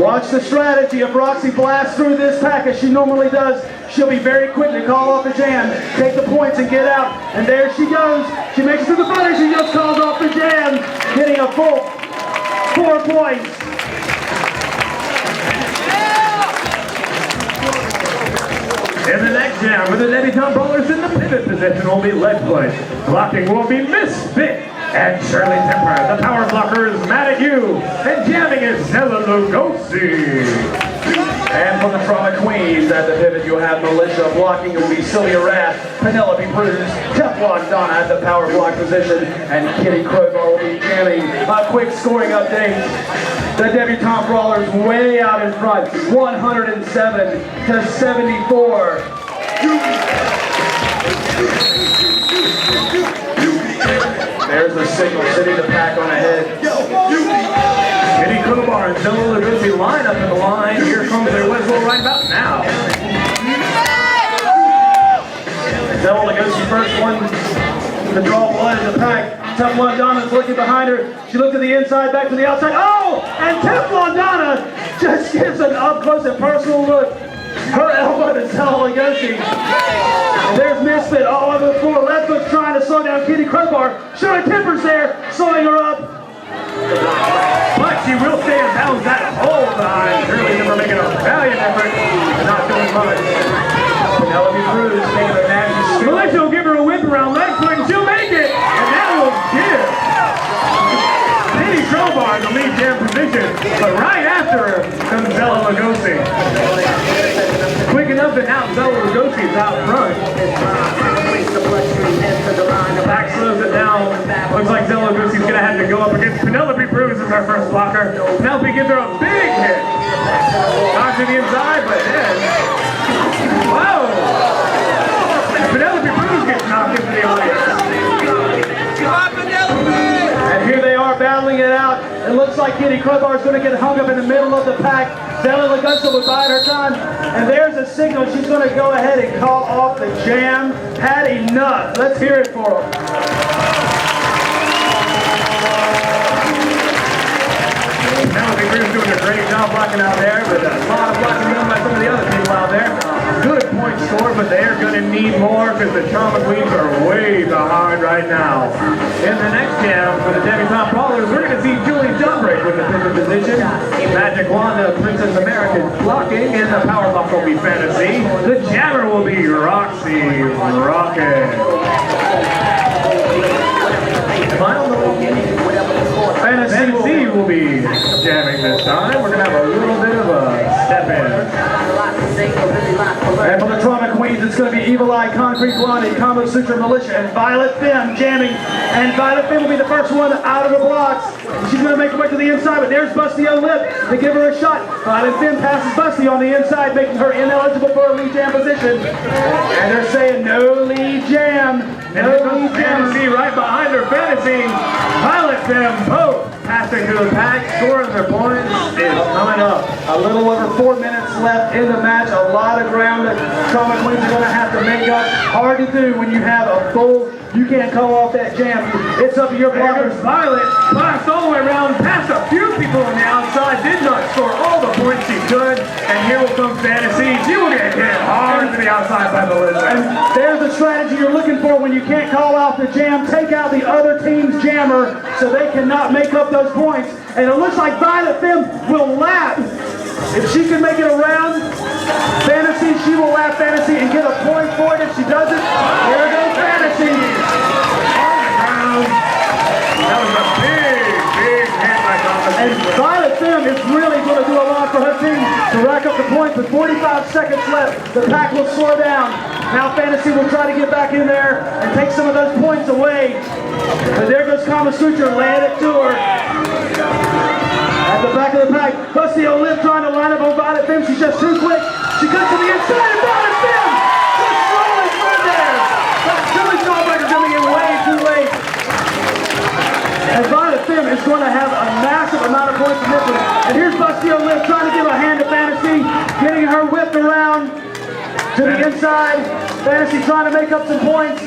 Watch the strategy of Roxy blast through this pack as she normally does. She'll be very quick to call off the jam, take the points and get out. And there she goes. She makes it to the finish. She just calls off the jam, getting a full 4 points. In the next jam, with the debutante brawlers in the pivot position will be Leadfoot. Blocking will be Misfit and Shirley Temper. The power blocker is Mad at You. And jamming is Zella Lugosi. And for the Trauma Queens at the pivot, you'll have Militia. Blocking will be Sylvia Rath, Penelope Bruce, Teflon Donna at the power block position, and Kitty Crowbar will be jamming. A quick scoring update. The debutante brawlers way out in front, 107 to 74. There's the signal, sitting the pack on ahead. Kitty Crowbar and Zella Lugosi line up in the line. Here comes their whistle right about now. Zella Lugosi, first one to draw blood in the pack. Teflon Donna's looking behind her. She looked to the inside, back to the outside. Oh! And Teflon Donna just gives an up-close and personal look. Her elbow to Zella Lugosi. And there's Misfit all over the floor. Leadfoot's trying to slow down Kitty Crowbar. Shirley Temper's there, slowing her up. But she will stay in bounds that whole time. Shirley Temper making a valiant effort. Not doing much. Penelope Bruce making a nasty Militia will give her a whip around Leadfoot and she'll make it. And that will give Kitty Crowbar in the lead jam position. But right after her comes Zella Lugosi. Quick enough that now Zella Lugosi's out front. Back slows it down. Looks like Zella Lugosi's going to have to go up against Penelope Bruce as her first blocker. Penelope gives her a big hit. Knocks to the inside, but then... Whoa! Penelope Bruce gets knocked into the audience. And here they are battling it out. It looks like Kitty Crowbar is going to get hung up in the middle of the pack. Zella Lugosi will bide her time. And there's a signal. She's going to go ahead and call off the jam. Had enough. Let's hear it for her. Penelope Bruce doing a great job blocking out there, but a lot of blocking done by some of the other people out there. Good point scored, but they're going to need more because the Trauma Queens are way behind right now. In the next jam for the debutante brawlers, we're going to see Julie Dunbreak with the pivot position. Magic Wanda, Princess America blocking, and the power block will be Fantasy. The jammer will be Roxy Rocket. Fantasy will be jamming this time. We're going to have a little bit of a step in. And for the Trauma Queens, it's going to be Evil Eye, Concrete Blondie, Kama Sutra Militia, and Violet Femme jamming. And Violet Femme will be the first one out of the blocks. She's going to make her way to the inside, but there's Busty O'Lip to give her a shot. Violet Femme passes Busty on the inside, making her ineligible for a lead jam position. And they're saying no lead jam. No lead jam. Fantasy right behind her. Fantasy. Violet Femme both pass passing to the pack, scoring their points is coming up. A little over 4 minutes left in the match. A lot of ground that Trauma Queens are going to have to make up. Hard to do when you have a full, you can't call off that jam. It's up to your There blockers. goes Violet, passed all the way around, past a few people on the outside, did not score all the points she could, and here will come Fantasy. She will get hit hard to the outside by the lizard. And there's the strategy you're looking for when you can't call off the jam. Take out the other team's jammer so they cannot make up those points. And it looks like Violet Femme will lap. If she can make it around Fantasy, she will lap Fantasy and get a point for it. If she doesn't, here goes Fantasy. On the ground. That was a big hit by And Thomas. Violet Femme is really going to do a lot for her team to rack up the points. With 45 seconds left, the pack will slow down. Now Fantasy will try to get back in there and take some of those points away. But there goes Kama Sutra, laying it to her. At the back of the pack, Bustio Liv trying to line up on Violet Femme. She's just too quick. She cuts to the inside, and Violet Femme just rolling through there. But Billy Stallbreaker coming in way too late. And Violet Femme is going to have a massive amount of points from this one. And here's Bustio Liv trying to give a hand to Fantasy, getting her whipped around to the inside. Fantasy trying to make up some points.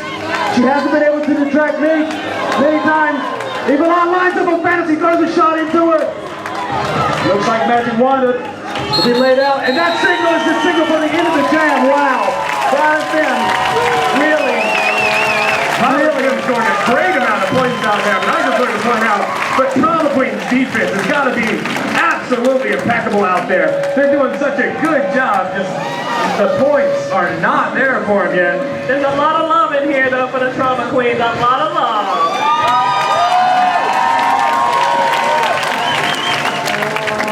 She hasn't been able to detract me many times. Even on lines up on Fantasy, throws a shot into her. Looks like Magic Wanda will be laid out. And that signal is the signal for the end of the jam. Wow. Violet Femme really Scoring a great amount of points out there, but I just wanted to point out, but Trauma Queen's defense has got to be absolutely impeccable out there. They're doing such a good job, just the points are not there for them yet. There's a lot of love in here, though, for the Trauma Queens. A lot of love.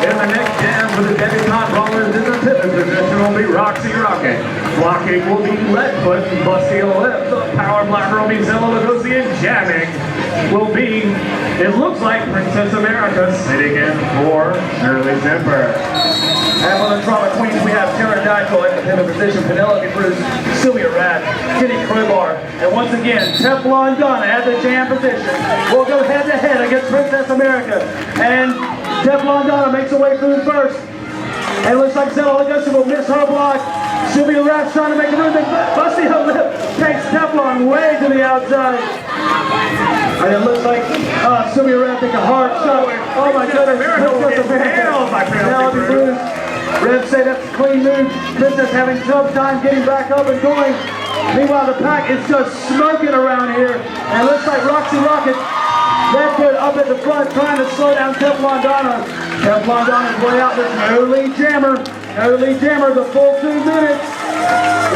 In the next jam for the debutante rollers in the pivot position will be Roxy Rocket. Blocking will be Leadfoot and Bustio Lips. The power blocker will be Zilla Lugosi, and jamming will be, it looks like, Princess America sitting in for Shirley Zimper. And for the Trauma Queens, we have Pterodactyl at the pivot position, Penelope Bruce, Sylvia Rath, Kitty Crowbar, and once again, Teflon Donna at the jam position will go head-to-head against Princess America. And Teflon Donna makes her way through first. And it looks like Zella Lugosi will miss her block. Sylvia Rath trying to make a move, and Bustio Lip takes Teflon way to the outside. And it looks like Sylvia Rath takes a hard shot. Oh my goodness, Princess America. Penelope Bruce. Red say that's a clean move. Princess having tough time getting back up and going. Meanwhile, the pack is just smoking around here. And it looks like Roxy Rocket, Redfoot up at the front trying to slow down Teflon Donna. Teflon Donna's way out. There's no lead jammer. No lead jammer the full 2 minutes.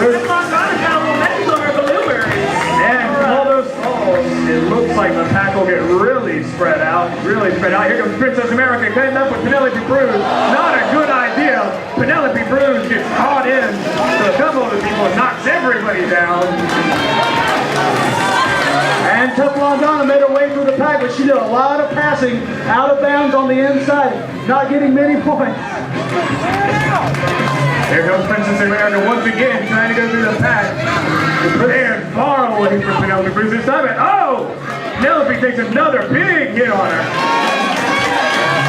Teflon Donna's got a little message on her blueberries. And from all those falls, it looks like the pack will get really spread out. Here comes Princess America cutting up with Penelope Bruce. Not a good idea. Penelope Bruce gets caught in to a couple of the people and knocks everybody down. And Teflon Donna made her way through the pack, but she did a lot of passing out of bounds on the inside, not getting many points. Here comes Princess America once again trying to go through the pack. And far away from Penelope Bruce this time. And oh! Penelope takes another big hit on her.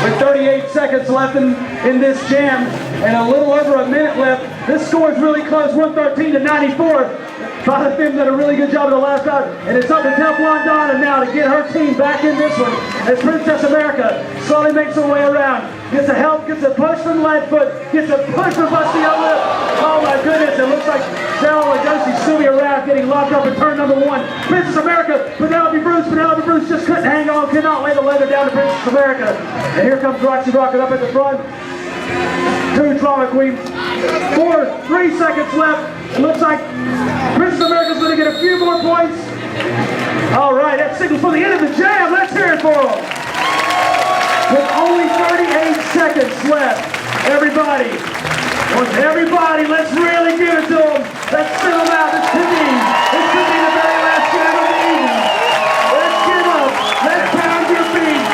With 38 seconds left in this jam and a little over a minute left, this score is really close, 113-94. Violet Femme did a really good job of the last round, and it's up to Teflon Donna now to get her team back in this one as Princess America slowly makes her way around. Gets a help, gets a push from Leadfoot, gets a push from Bustio Lip. Oh my goodness, it looks like Zella Lugosi, Sylvia Rath getting locked up in turn number 1. Princess America, Penelope Bruce just couldn't hang on, could not lay the leather down to Princess America. And here comes Roxy Rocket up at the front. 2 Trauma Queens, 3 seconds left. It looks like Princess America's going to get a few more points. All right, that signals for the end of the jam. Let's hear it for them. With only 38 seconds left, everybody, let's really give it to them. Let's sing them out. This could be the very last jam of the evening. Let's give up. Let's pound your feet.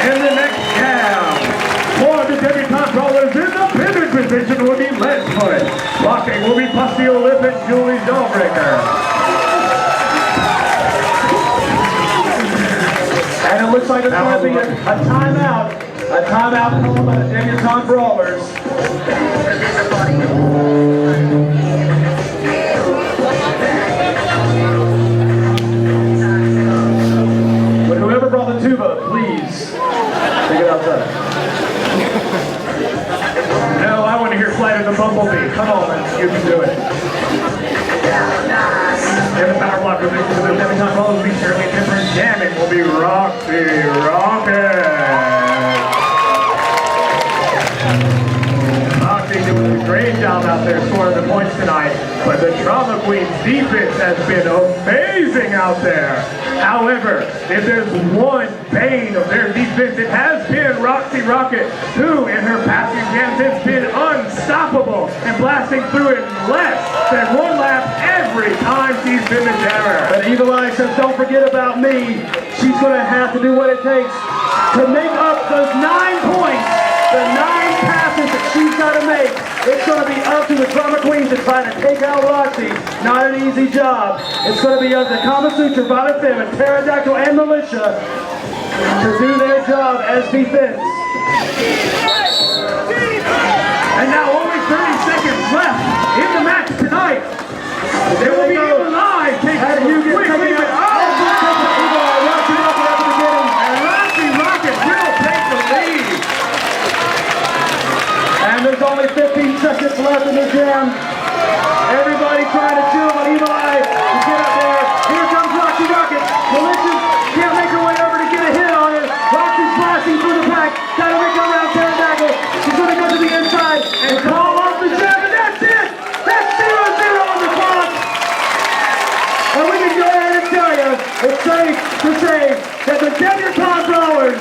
In the next jam, for the debutante rollers in the pivot position will be Leadfoot. Blocking will be Bustio Lip and Julie Dahlbreaker. And it looks like there's going to be a timeout. A timeout called by the Debutante Brawlers. But whoever brought the tuba, please take it outside. No, I want to hear Flight of the Bumblebee. Come on, you can do it. And the power block position for the Debutante Brawlers will be Shirley Different. Jamming will be Roxy Rocket. Roxy doing a great job out there scoring the points tonight, but the Drama Queen's defense has been amazing out there. However, if there's one bane of their defense, it has been Roxy Rocket, who in her passing jams has been unstoppable and blasting through it less than one lap every time she's been the jammer. But Evil Eye says, don't forget about me. She's going to have to do what it takes to make up those 9 points, the 9 passes that she's got to make. It's going to be up to the Drama Queens to try to take out Roxy. Not an easy job. It's going to be up to Kama Sutra, Violet Femme, and Pterodactyl and Militia to do their job as defense. And now only 30 seconds left in the match tonight. There will be Evil Eye taking How do you get taken out? Evil Eye, Roxy Rocket at the beginning. And Roxy Rocket will take the lead. And there's only 15 seconds left in the jam. Everybody trying to chill on Evil Eye to get up there. Here comes Roxy Rocket. Malicious can't make her way over to get a hit on her. Roxy's blasting through the pack. Got to make her around Pterodactyl. She's going to go to the inside and call off the jam. And that's it. That's 0-0 on the clock. And we can go ahead and tell you, it's safe to say that the Debutante Brawlers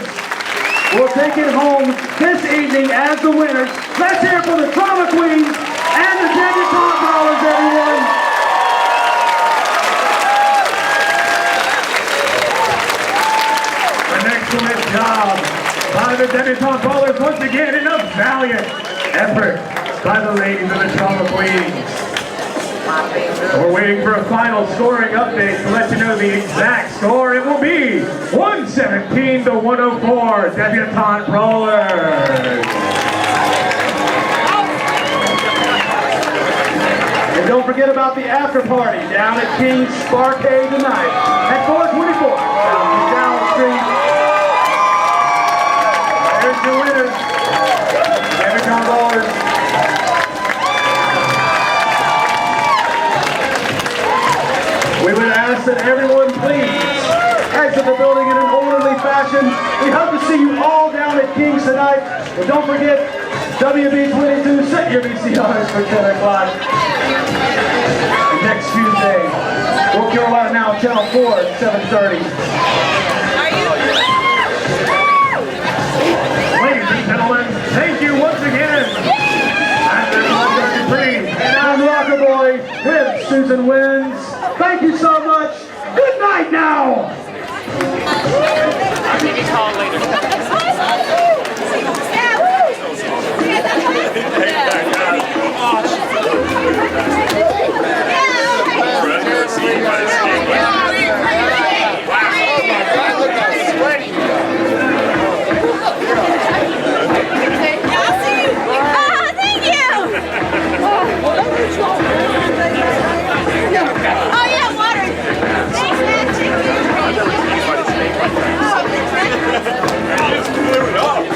will take it home this evening as the winners. Let's hear it for the Drama Queens and the Debutante Brawlers, everyone. An excellent job by the Debutante Brawlers once again in a valiant effort by the ladies of the Drama Queens. We're waiting for a final scoring update to let you know the exact score. It will be 117 to 104, Debutante Brawlers. And don't forget about the after party down at King's Sparkade tonight at 424 South Dallas Street. There's your winners, Debutante Brawlers. We would ask that everyone please exit the building in an orderly fashion. We hope to see you all down at King's tonight. And don't forget, WB22, set your VCRs for 10 o'clock. And next Tuesday, North Carolina Now, Channel 4 at 7:30. Ladies and gentlemen, thank you once again. And I'm Rocker Boy with Susan Wins. Thank you so much. Good night now. I'll give you a call later. Oh yeah, water. Thanks, man. Everybody's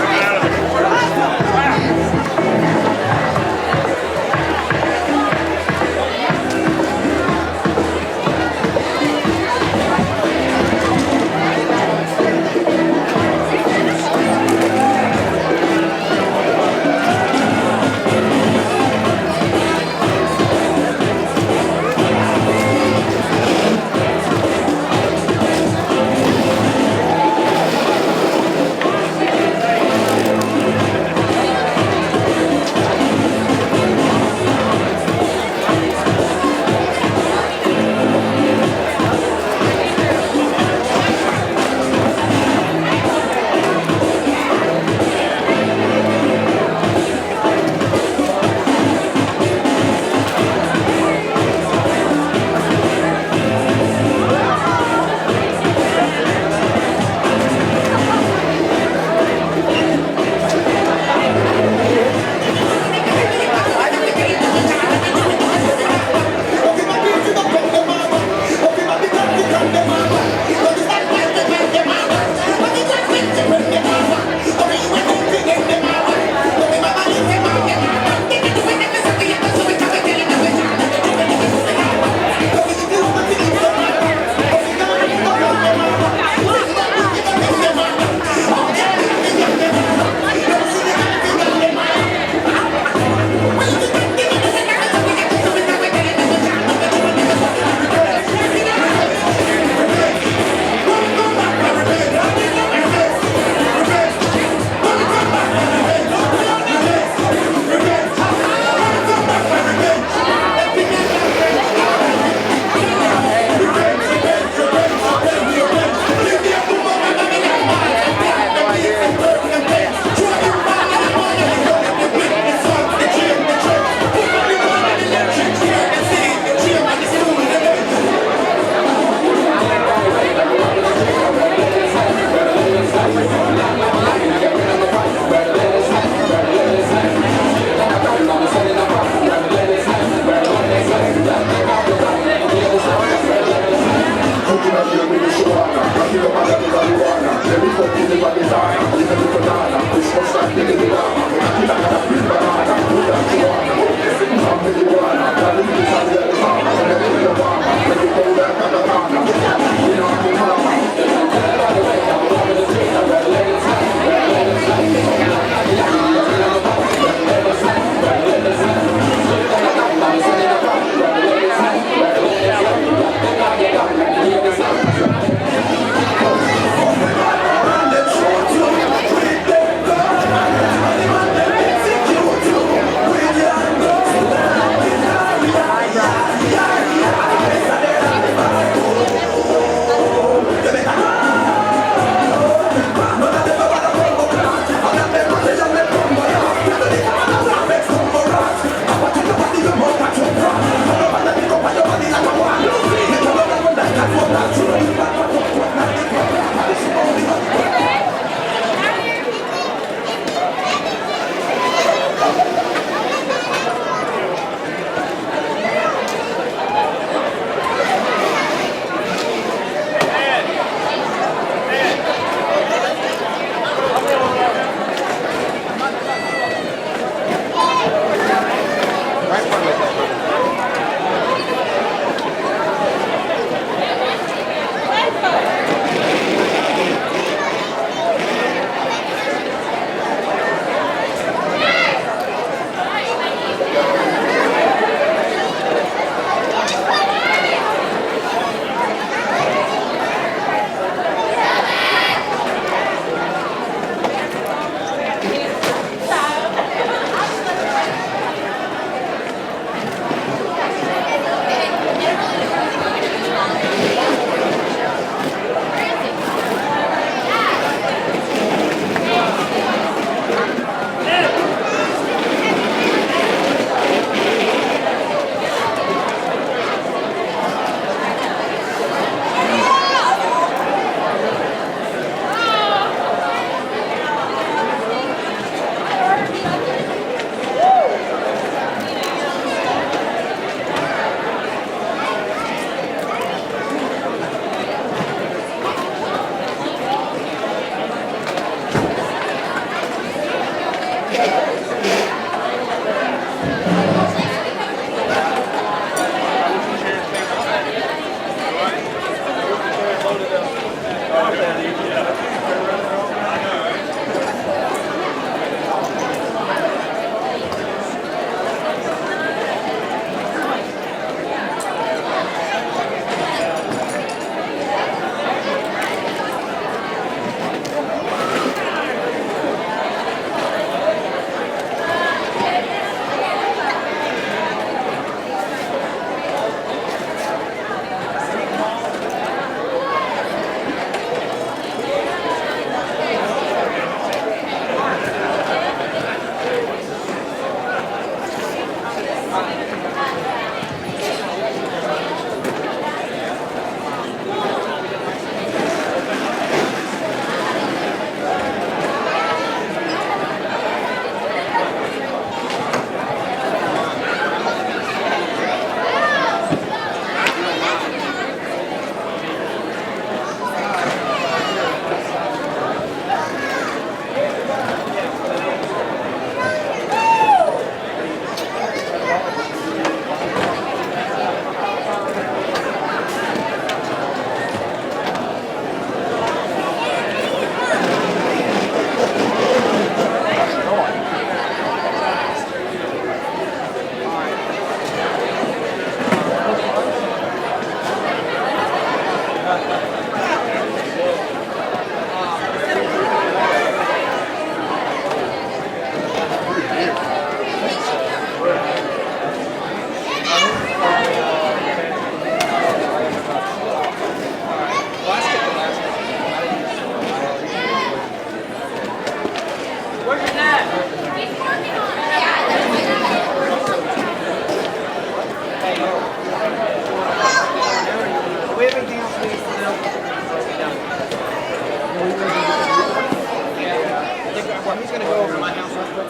He's going to go over to my house real quick.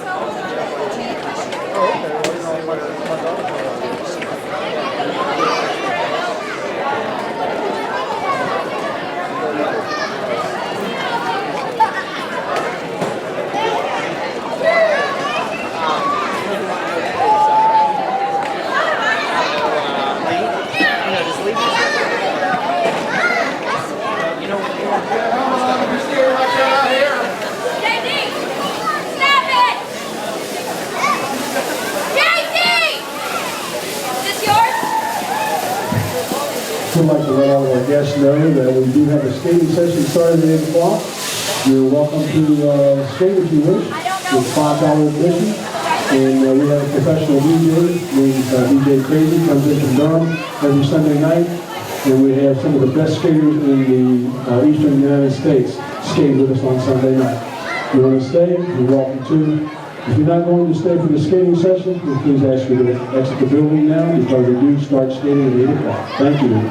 We'd like to let all of our guests know that we do have a skating session starting at 8 o'clock. You're welcome to skate if you wish. It's $5 admission. And we have a professional DJ named DJ Crazy, comes in from Durham every Sunday night. And we have some of the best skaters in the eastern United States skate with us on Sunday night. If you want to stay, you're welcome to. If you're not going to stay for the skating session, we please ask you to exit the building now because we do start skating at 8 o'clock. Thank you.